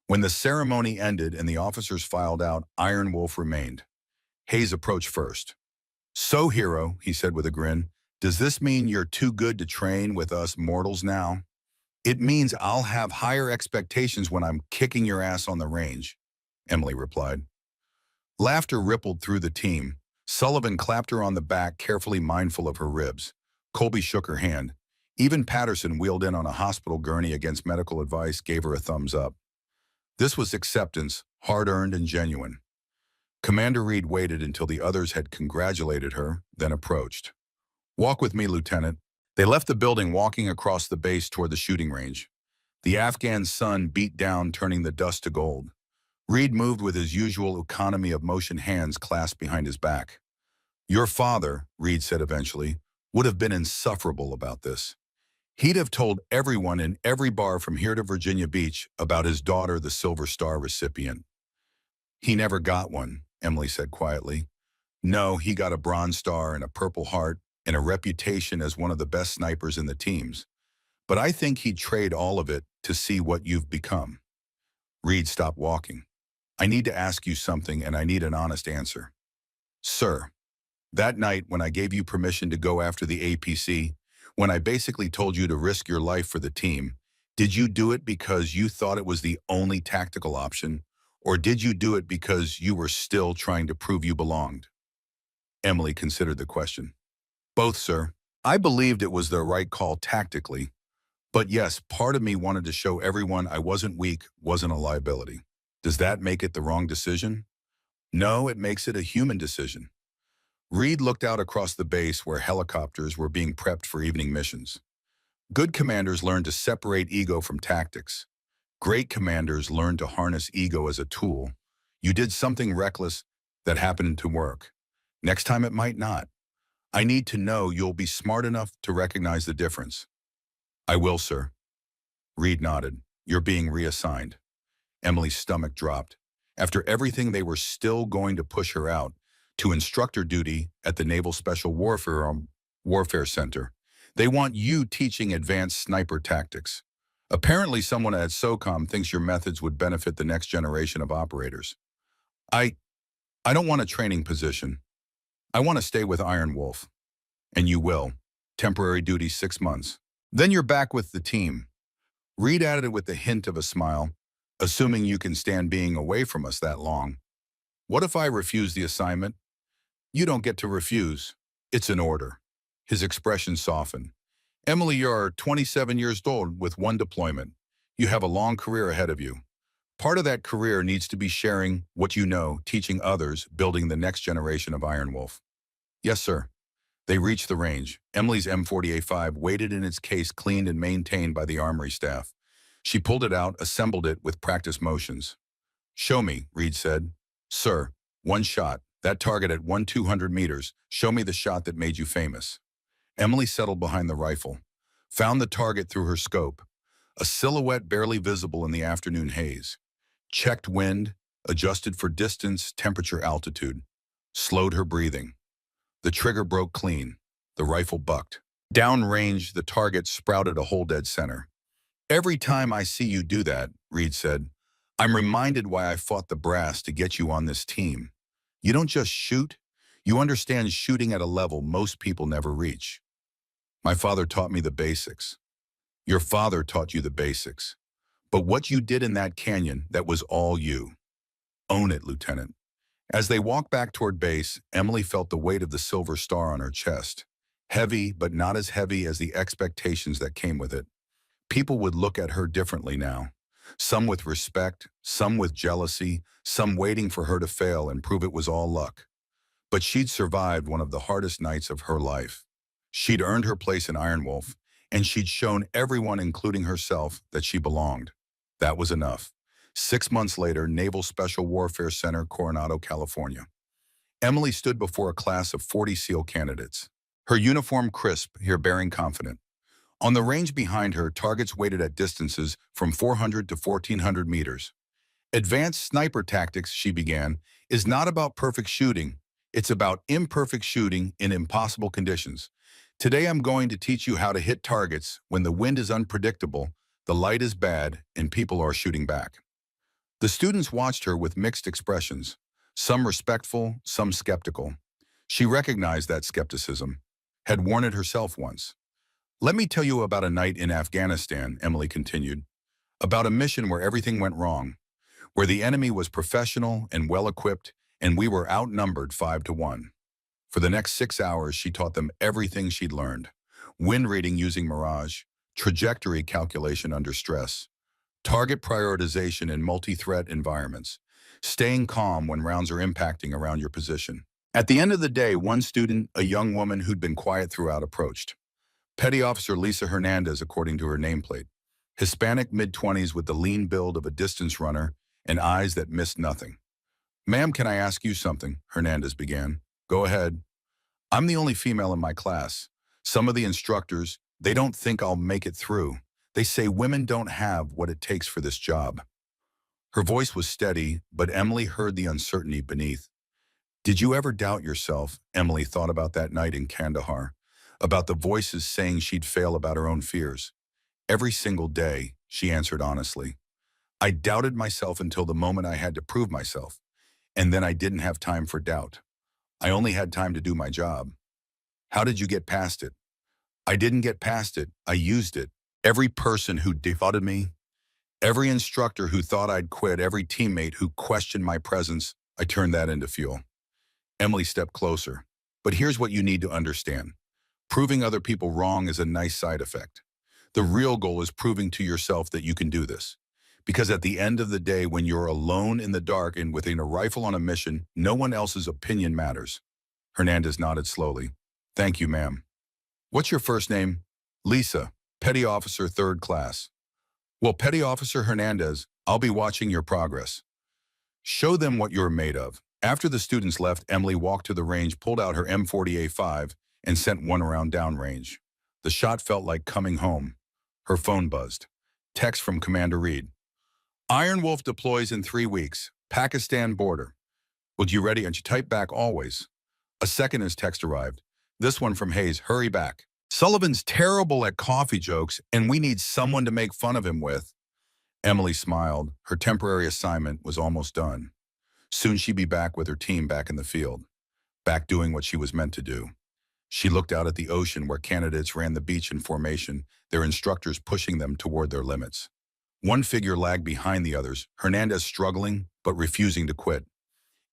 [SPEAKER 1] When the ceremony ended and the officers filed out, Iron Wolf remained. Hayes approached first. "So, hero," he said with a grin, "does this mean you're too good to train with us mortals now?" "It means I'll have higher expectations when I'm kicking your ass on the range," Emily replied. Laughter rippled through the team. Sullivan clapped her on the back, carefully mindful of her ribs. Colby shook her hand. Even Patterson, wheeled in on a hospital gurney against medical advice, gave her a thumbs up. This was acceptance, hard-earned and genuine. Commander Reed waited until the others had congratulated her, then approached. "Walk with me, Lieutenant." They left the building, walking across the base toward the shooting range. The Afghan sun beat down, turning the dust to gold. Reed moved with his usual economy of motion, hands clasped behind his back. "Your father," Reed said eventually, "would have been insufferable about this. He'd have told everyone in every bar from here to Virginia Beach about his daughter, the Silver Star recipient." "He never got one," Emily said quietly. "No, he got a Bronze Star and a Purple Heart and a reputation as one of the best snipers in the teams. But I think he'd trade all of it to see what you've become." Reed stopped walking. "I need to ask you something, and I need an honest answer." "Sir, that night when I gave you permission to go after the APC, when I basically told you to risk your life for the team, did you do it because you thought it was the only tactical option, or did you do it because you were still trying to prove you belonged?" Emily considered the question. "Both, sir. I believed it was the right call tactically, but yes, part of me wanted to show everyone I wasn't weak, wasn't a liability. Does that make it the wrong decision?" "No, it makes it a human decision." Reed looked out across the base where helicopters were being prepped for evening missions. Good commanders learn to separate ego from tactics. Great commanders learn to harness ego as a tool. You did something reckless that happened to work. Next time it might not. I need to know you'll be smart enough to recognize the difference." "I will, sir." Reed nodded. "You're being reassigned." Emily's stomach dropped. After everything, they were still going to push her out to instructor duty at the Naval Special Warfare Center. They want you teaching advanced sniper tactics. Apparently, someone at SOCOM thinks your methods would benefit the next generation of operators. I, I don't want a training position. I want to stay with Iron Wolf. And you will. Temporary duty 6 months. Then you're back with the team. Reed added it with the hint of a smile, assuming you can stand being away from us that long. What if I refuse the assignment? You don't get to refuse. It's an order. His expression softened. Emily, you're 27 years old with one deployment. You have a long career ahead of you. Part of that career needs to be sharing what you know, teaching others, building the next generation of Iron Wolf. Yes, sir. They reached the range. Emily's M48-5 waited in its case, cleaned and maintained by the armory staff. She pulled it out, assembled it with practice motions. Show me, Reed said. Sir, one shot. That target at 200 meters. Show me the shot that made you famous. Emily settled behind the rifle, found the target through her scope, a silhouette barely visible in the afternoon haze. Checked wind, adjusted for distance, temperature, altitude. Slowed her breathing. The trigger broke clean. The rifle bucked. Downrange, the target sprouted a hole dead center. Every time I see you do that, Reed said, I'm reminded why I fought the brass to get you on this team. You don't just shoot, you understand shooting at a level most people never reach. My father taught me the basics. Your father taught you the basics. But what you did in that canyon, that was all you. Own it, Lieutenant. As they walked back toward base, Emily felt the weight of the silver star on her chest. Heavy, but not as heavy as the expectations that came with it. People would look at her differently now. Some with respect, some with jealousy, some waiting for her to fail and prove it was all luck. But she'd survived one of the hardest nights of her life. She'd earned her place in Iron Wolf, and she'd shown everyone, including herself, that she belonged. That was enough. 6 months later, Naval Special Warfare Center, Coronado, California. Emily stood before a class of 40 SEAL candidates. Her uniform crisp, her bearing confident. On the range behind her, targets waited at distances from 400 to 1,400 meters. Advanced sniper tactics, she began, is not about perfect shooting. It's about imperfect shooting in impossible conditions. Today I'm going to teach you how to hit targets when the wind is unpredictable, the light is bad, and people are shooting back. The students watched her with mixed expressions, some respectful, some skeptical. She recognized that skepticism, had worn it herself once. Let me tell you about a night in Afghanistan, Emily continued, about a mission where everything went wrong, where the enemy was professional and well-equipped, and we were outnumbered 5-1. For the next 6 hours, she taught them everything she'd learned. Wind reading using Mirage, trajectory calculation under stress, target prioritization in multi-threat environments, staying calm when rounds are impacting around your position. At the end of the day, one student, a young woman who'd been quiet throughout, approached. Petty Officer Lisa Hernandez, according to her nameplate. Hispanic mid-20s with the lean build of a distance runner and eyes that missed nothing. Ma'am, can I ask you something? Hernandez began. Go ahead. I'm the only female in my class. Some of the instructors, they don't think I'll make it through. They say women don't have what it takes for this job. Her voice was steady, but Emily heard the uncertainty beneath. Did you ever doubt yourself? Emily thought about that night in Kandahar, about the voices saying she'd fail, about her own fears. Every single day, she answered honestly. I doubted myself until the moment I had to prove myself, and then I didn't have time for doubt. I only had time to do my job. How did you get past it? I didn't get past it, I used it. Every person who doubted me, every instructor who thought I'd quit, every teammate who questioned my presence, I turned that into fuel. Emily stepped closer. But here's what you need to understand. Proving other people wrong is a nice side effect. The real goal is proving to yourself that you can do this. Because at the end of the day, when you're alone in the dark and within a rifle on a mission, no one else's opinion matters. Hernandez nodded slowly. Thank you, ma'am. What's your first name? Lisa, Petty Officer, 3rd class. Well, Petty Officer Hernandez, I'll be watching your progress. Show them what you're made of. After the students left, Emily walked to the range, pulled out her M48-5, and sent one around downrange. The shot felt like coming home. Her phone buzzed. Text from Commander Reed. Iron Wolf deploys in 3 weeks. Pakistan border. Would you ready? And she typed back always. A second as text arrived. This one from Hayes. Hurry back. Sullivan's terrible at coffee jokes, and we need someone to make fun of him with. Emily smiled. Her temporary assignment was almost done. Soon she'd be back with her team back in the field, back doing what she was meant to do. She looked out at the ocean where candidates ran the beach in formation, their instructors pushing them toward their limits. One figure lagged behind the others, Hernandez struggling but refusing to quit.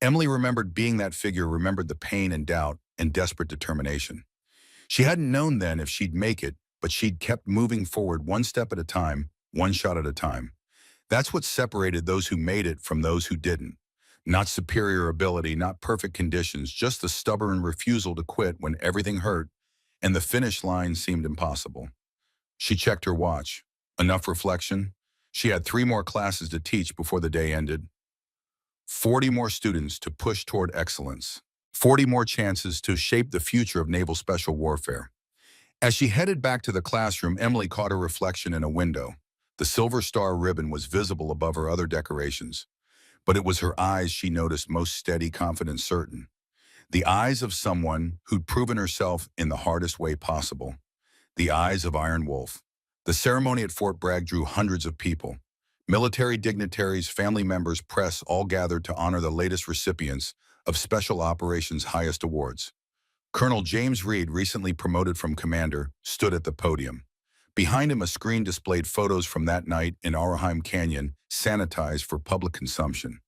[SPEAKER 1] Emily remembered being that figure, remembered the pain and doubt and desperate determination. She hadn't known then if she'd make it, but she'd kept moving forward one step at a time, one shot at a time. That's what separated those who made it from those who didn't. Not superior ability, not perfect conditions, just the stubborn refusal to quit when everything hurt and the finish line seemed impossible. She checked her watch. Enough reflection? She had 3 more classes to teach before the day ended. 40 more students to push toward excellence. 40 more chances to shape the future of naval special warfare. As she headed back to the classroom, Emily caught her reflection in a window. The Silver Star ribbon was visible above her other decorations, but it was her eyes she noticed, most steady, confident, certain. The eyes of someone who'd proven herself in the hardest way possible. The eyes of Iron Wolf. The ceremony at Fort Bragg drew hundreds of people. Military dignitaries, family members, press all gathered to honor the latest recipients of Special Operations' highest awards. Colonel James Reed, recently promoted from commander, stood at the podium. Behind him, a screen displayed photos from that night in Araheim Canyon, sanitized for public consumption.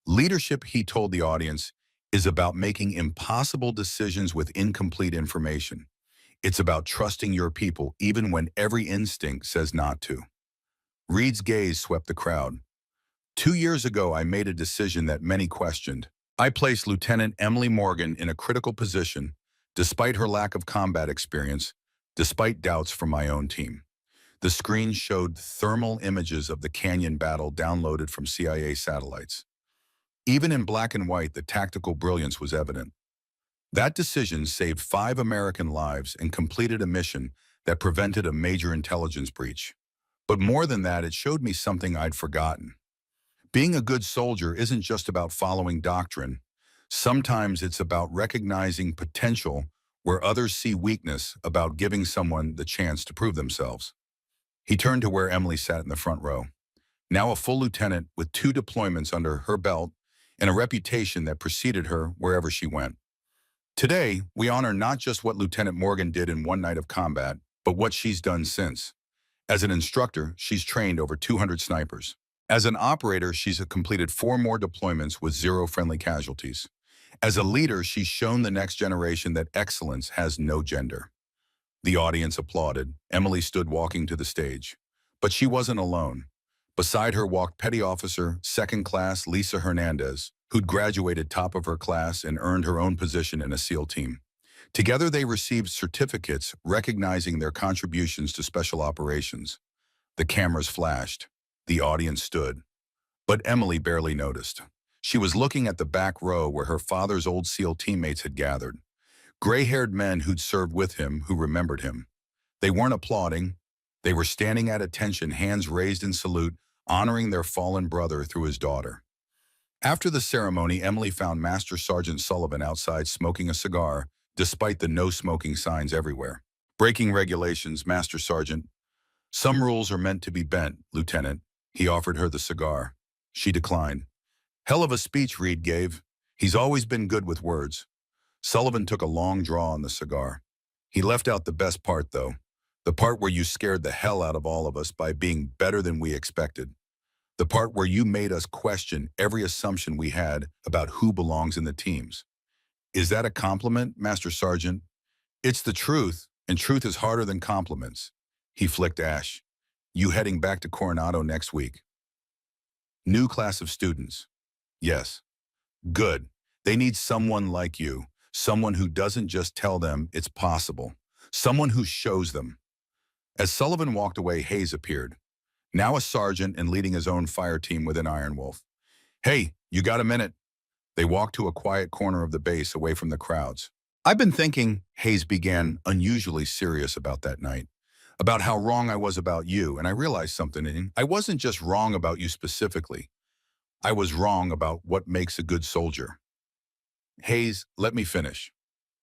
[SPEAKER 1] Leadership, he told the audience, is about making impossible decisions with incomplete information. It's about trusting your people even when every instinct says not to. Reed's gaze swept the crowd. 2 years ago, I made a decision that many questioned. I placed Lieutenant Emily Morgan in a critical position, despite her lack of combat experience, despite doubts from my own team. The screen showed thermal images of the Canyon battle downloaded from CIA satellites. Even in black and white, the tactical brilliance was evident. That decision saved 5 American lives and completed a mission that prevented a major intelligence breach. But more than that, it showed me something I'd forgotten. Being a good soldier isn't just about following doctrine. Sometimes it's about recognizing potential where others see weakness, about giving someone the chance to prove themselves. He turned to where Emily sat in the front row. Now a full lieutenant with 2 deployments under her belt and a reputation that preceded her wherever she went. Today, we honor not just what Lieutenant Morgan did in one night of combat, but what she's done since. As an instructor, she's trained over 200 snipers. As an operator, she's completed 4 more deployments with 0 friendly casualties. As a leader, she's shown the next generation that excellence has no gender. The audience applauded. Emily stood walking to the stage. But she wasn't alone. Beside her walked Petty Officer, 2nd Class Lisa Hernandez, who'd graduated top of her class and earned her own position in a SEAL team. Together, they received certificates recognizing their contributions to special operations. The cameras flashed. The audience stood. But Emily barely noticed. She was looking at the back row where her father's old SEAL teammates had gathered. Gray-haired men who'd served with him, who remembered him. They weren't applauding. They were standing at attention, hands raised in salute, honoring their fallen brother through his daughter. After the ceremony, Emily found Master Sergeant Sullivan outside smoking a cigar, despite the no-smoking signs everywhere. Breaking regulations, Master Sergeant. Some rules are meant to be bent, Lieutenant. He offered her the cigar. She declined. Hell of a speech Reed gave. He's always been good with words. Sullivan took a long draw on the cigar. He left out the best part, though. The part where you scared the hell out of all of us by being better than we expected. The part where you made us question every assumption we had about who belongs in the teams. Is that a compliment, Master Sergeant? It's the truth, and truth is harder than compliments. He flicked ash. You heading back to Coronado next week. New class of students. Yes. Good. They need someone like you. Someone who doesn't just tell them it's possible. Someone who shows them. As Sullivan walked away, Hayes appeared. Now a sergeant and leading his own fire team within Iron Wolf. Hey, you got a minute? They walked to a quiet corner of the base away from the crowds. I've been thinking, Hayes began, unusually serious about that night, about how wrong I was about you, and I realized something. I wasn't just wrong about you specifically. I was wrong about what makes a good soldier. Hayes, let me finish.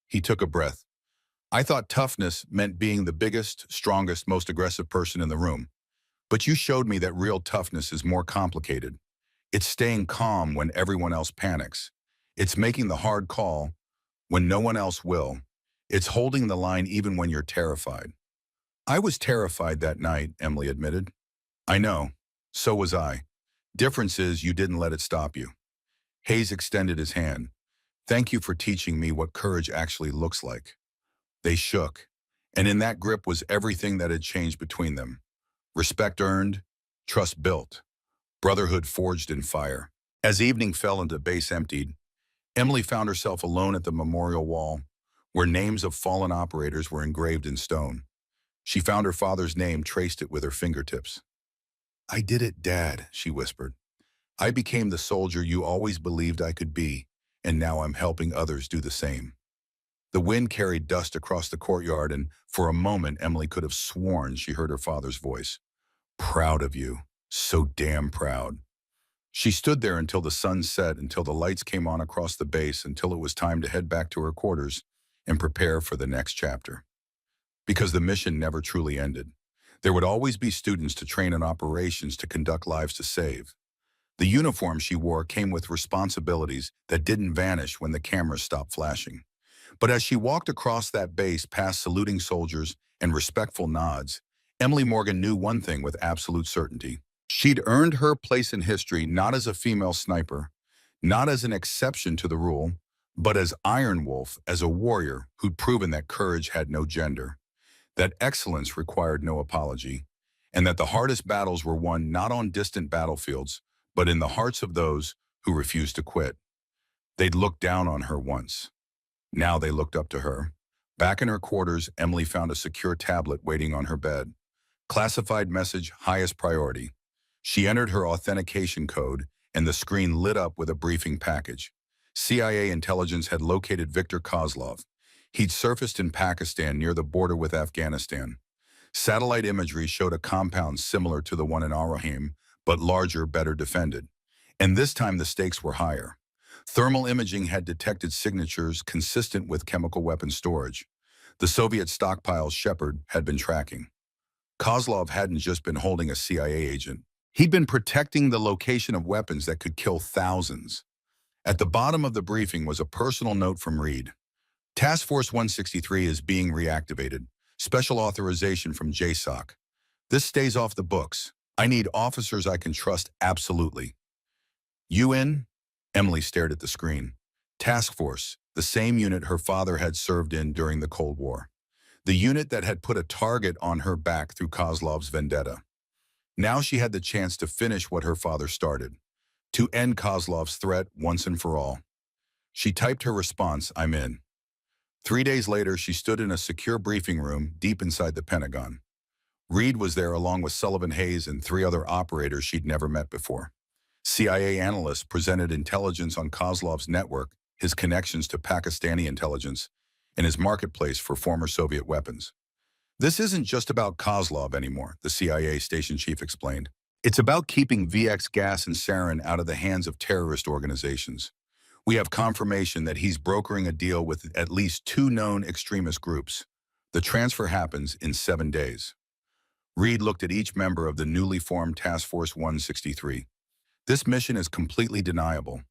[SPEAKER 1] He took a breath. I thought toughness meant being the biggest, strongest, most aggressive person in the room. But you showed me that real toughness is more complicated. It's staying calm when everyone else panics. It's making the hard call when no one else will. It's holding the line even when you're terrified. I was terrified that night, Emily admitted. I know. So was I. Difference is you didn't let it stop you. Hayes extended his hand. Thank you for teaching me what courage actually looks like. They shook, and in that grip was everything that had changed between them. Respect earned, trust built, brotherhood forged in fire. As evening fell and the base emptied, Emily found herself alone at the memorial wall, where names of fallen operators were engraved in stone. She found her father's name, traced it with her fingertips. I did it, Dad, she whispered. I became the soldier you always believed I could be, and now I'm helping others do the same. The wind carried dust across the courtyard, and for a moment Emily could have sworn she heard her father's voice. Proud of you. So damn proud. She stood there until the sun set, until the lights came on across the base, until it was time to head back to her quarters and prepare for the next chapter. Because the mission never truly ended. There would always be students to train in operations, to conduct lives to save. The uniform she wore came with responsibilities that didn't vanish when the cameras stopped flashing. But as she walked across that base past saluting soldiers and respectful nods, Emily Morgan knew one thing with absolute certainty. She'd earned her place in history not as a female sniper, not as an exception to the rule, but as Iron Wolf, as a warrior who'd proven that courage had no gender, that excellence required no apology, and that the hardest battles were won not on distant battlefields, but in the hearts of those who refused to quit. They'd looked down on her once. Now they looked up to her. Back in her quarters, Emily found a secure tablet waiting on her bed. Classified message, highest priority. She entered her authentication code, and the screen lit up with a briefing package. CIA intelligence had located Viktor Kozlov. He'd surfaced in Pakistan near the border with Afghanistan. Satellite imagery showed a compound similar to the one in Arahim, but larger, better defended. And this time the stakes were higher. Thermal imaging had detected signatures consistent with chemical weapon storage. The Soviet stockpiles Shepard had been tracking. Kozlov hadn't just been holding a CIA agent. He'd been protecting the location of weapons that could kill thousands. At the bottom of the briefing was a personal note from Reed. Task Force 163 is being reactivated. Special authorization from JSOC. This stays off the books. I need officers I can trust absolutely. You in? Emily stared at the screen. Task Force, the same unit her father had served in during the Cold War. The unit that had put a target on her back through Kozlov's vendetta. Now she had the chance to finish what her father started, to end Kozlov's threat once and for all. She typed her response, I'm in. 3 days later, she stood in a secure briefing room deep inside the Pentagon. Reed was there along with Sullivan Hayes and 3 other operators she'd never met before. CIA analysts presented intelligence on Kozlov's network, his connections to Pakistani intelligence, and his marketplace for former Soviet weapons. This isn't just about Kozlov anymore, the CIA station chief explained. It's about keeping VX gas and sarin out of the hands of terrorist organizations. We have confirmation that he's brokering a deal with at least 2 known extremist groups. The transfer happens in 7 days. Reed looked at each member of the newly formed Task Force 163. This mission is completely deniable.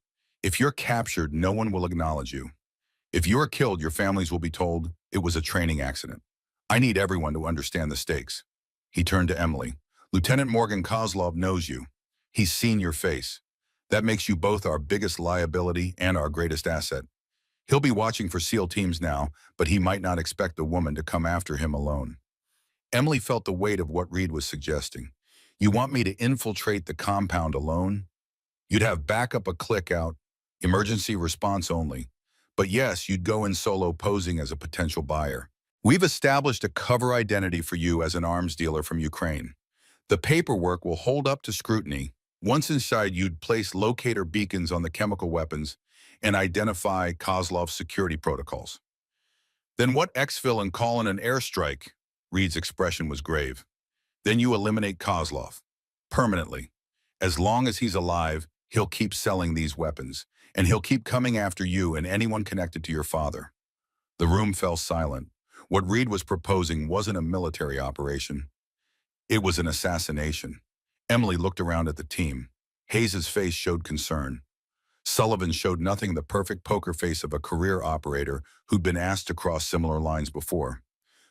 [SPEAKER 1] If you're captured, no one will acknowledge you. If you're killed, your families will be told it was a training accident. I need everyone to understand the stakes. He turned to Emily. Lieutenant Morgan Kozlov knows you. He's seen your face. That makes you both our biggest liability and our greatest asset. He'll be watching for SEAL teams now, but he might not expect a woman to come after him alone. Emily felt the weight of what Reed was suggesting. You want me to infiltrate the compound alone? You'd have backup a click out, emergency response only. But yes, you'd go in solo posing as a potential buyer. We've established a cover identity for you as an arms dealer from Ukraine. The paperwork will hold up to scrutiny. Once inside, you'd place locator beacons on the chemical weapons and identify Kozlov's security protocols. Then what exfil and call in an airstrike? Reed's expression was grave. Then you eliminate Kozlov. Permanently. As long as he's alive, he'll keep selling these weapons, and he'll keep coming after you and anyone connected to your father. The room fell silent. What Reed was proposing wasn't a military operation. It was an assassination. Emily looked around at the team. Hayes's face showed concern. Sullivan showed nothing the perfect poker face of a career operator who'd been asked to cross similar lines before.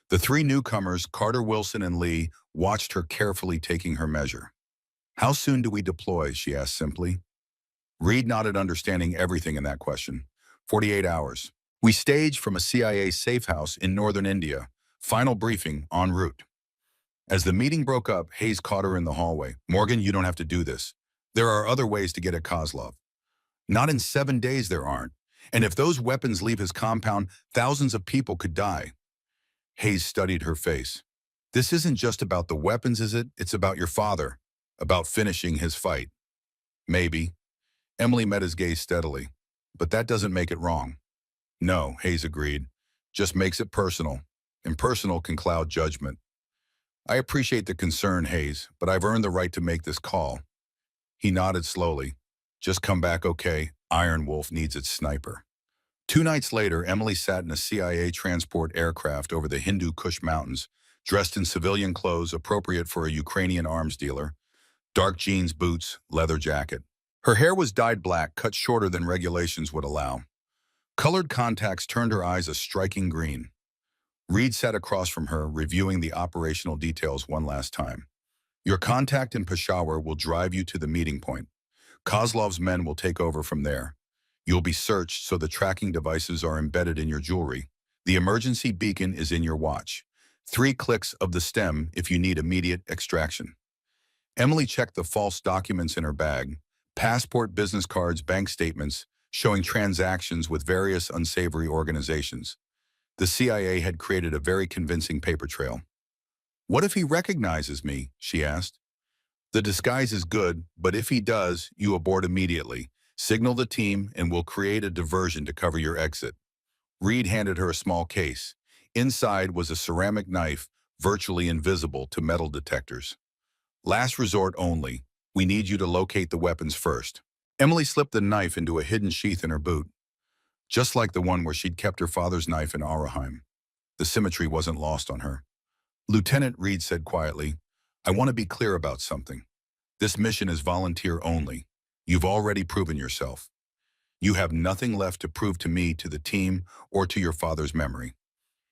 [SPEAKER 1] The three newcomers, Carter, Wilson, and Lee, watched her carefully taking her measure. "How soon do we deploy?" she asked simply. Reed nodded, understanding everything in that question. 48 hours. We stage from a CIA safe house in northern India. Final briefing en route. As the meeting broke up, Hayes caught her in the hallway. "Morgan, you don't have to do this. There are other ways to get at Kozlov." "Not in 7 days there aren't. And if those weapons leave his compound, thousands of people could die." Hayes studied her face. "This isn't just about the weapons, is it? It's about your father. About finishing his fight." "Maybe." Emily met his gaze steadily. "But that doesn't make it wrong." "No," Hayes agreed. "Just makes it personal. And personal can cloud judgment." "I appreciate the concern, Hayes, but I've earned the right to make this call." He nodded slowly. "Just come back, okay? Iron Wolf needs its sniper." 2 nights later, Emily sat in a CIA transport aircraft over the Hindu Kush Mountains, dressed in civilian clothes appropriate for a Ukrainian arms dealer: dark jeans, boots, leather jacket. Her hair was dyed black, cut shorter than regulations would allow. Colored contacts turned her eyes a striking green. Reed sat across from her, reviewing the operational details one last time. "Your contact in Peshawar will drive you to the meeting point. Kozlov's men will take over from there. You'll be searched, so the tracking devices are embedded in your jewelry. The emergency beacon is in your watch. 3 clicks of the stem if you need immediate extraction." Emily checked the false documents in her bag: passport, business cards, bank statements, showing transactions with various unsavory organizations. The CIA had created a very convincing paper trail. "What if he recognizes me?" she asked. "The disguise is good, but if he does, you abort immediately. Signal the team, and we'll create a diversion to cover your exit." Reed handed her a small case. Inside was a ceramic knife, virtually invisible to metal detectors. "Last resort only. We need you to locate the weapons first." Emily slipped the knife into a hidden sheath in her boot, just like the one where she'd kept her father's knife in Araheim. The symmetry wasn't lost on her. "Lieutenant," Reed said quietly, "I want to be clear about something. This mission is volunteer only. You've already proven yourself. You have nothing left to prove to me, to the team, or to your father's memory.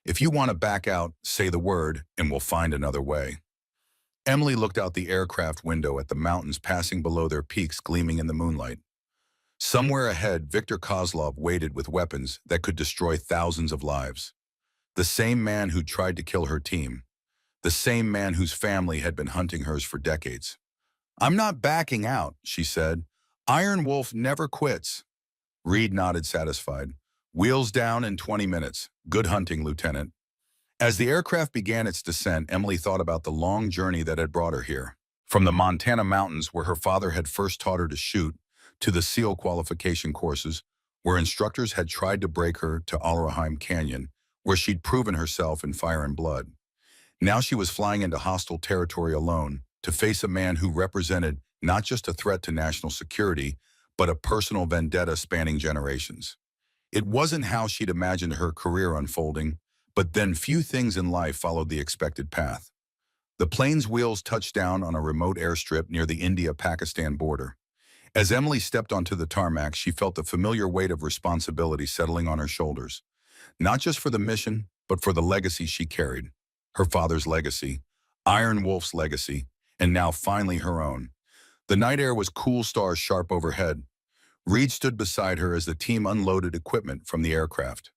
[SPEAKER 1] If you want to back out, say the word, and we'll find another way." Emily looked out the aircraft window at the mountains passing below, their peaks gleaming in the moonlight. Somewhere ahead, Viktor Kozlov waited with weapons that could destroy thousands of lives. The same man who tried to kill her team. The same man whose family had been hunting hers for decades. "I'm not backing out," she said. "Iron Wolf never quits." Reed nodded, satisfied. "Wheels down in 20 minutes. Good hunting, Lieutenant." As the aircraft began its descent, Emily thought about the long journey that had brought her here. From the Montana mountains, where her father had first taught her to shoot, to the SEAL qualification courses, where instructors had tried to break her, to Alraheim Canyon, where she'd proven herself in fire and blood. Now she was flying into hostile territory alone, to face a man who represented not just a threat to national security, but a personal vendetta spanning generations. It wasn't how she'd imagined her career unfolding, but then few things in life followed the expected path. The plane's wheels touched down on a remote airstrip near the India-Pakistan border. As Emily stepped onto the tarmac, she felt the familiar weight of responsibility settling on her shoulders. Not just for the mission, but for the legacy she carried. Her father's legacy, Iron Wolf's legacy, and now finally her own. The night air was cool, stars sharp overhead. Reed stood beside her as the team unloaded equipment from the aircraft.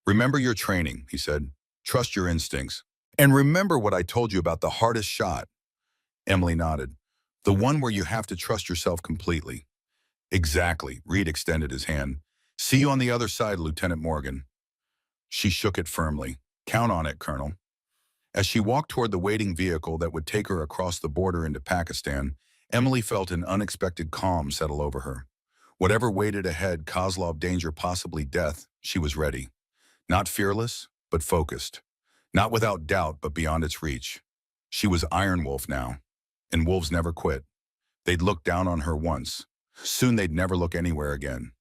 [SPEAKER 1] "Remember your training," he said. "Trust your instincts. And remember what I told you about the hardest shot." Emily nodded. "The one where you have to trust yourself completely." "Exactly." Reed extended his hand. "See you on the other side, Lieutenant Morgan." She shook it firmly. "Count on it, Colonel." As she walked toward the waiting vehicle that would take her across the border into Pakistan, Emily felt an unexpected calm settle over her. Whatever waited ahead, Kozlov, danger, possibly death, she was ready. Not fearless, but focused. Not without doubt, but beyond its reach. She was Iron Wolf now, and wolves never quit. They'd looked down on her once. Soon they'd never look anywhere again.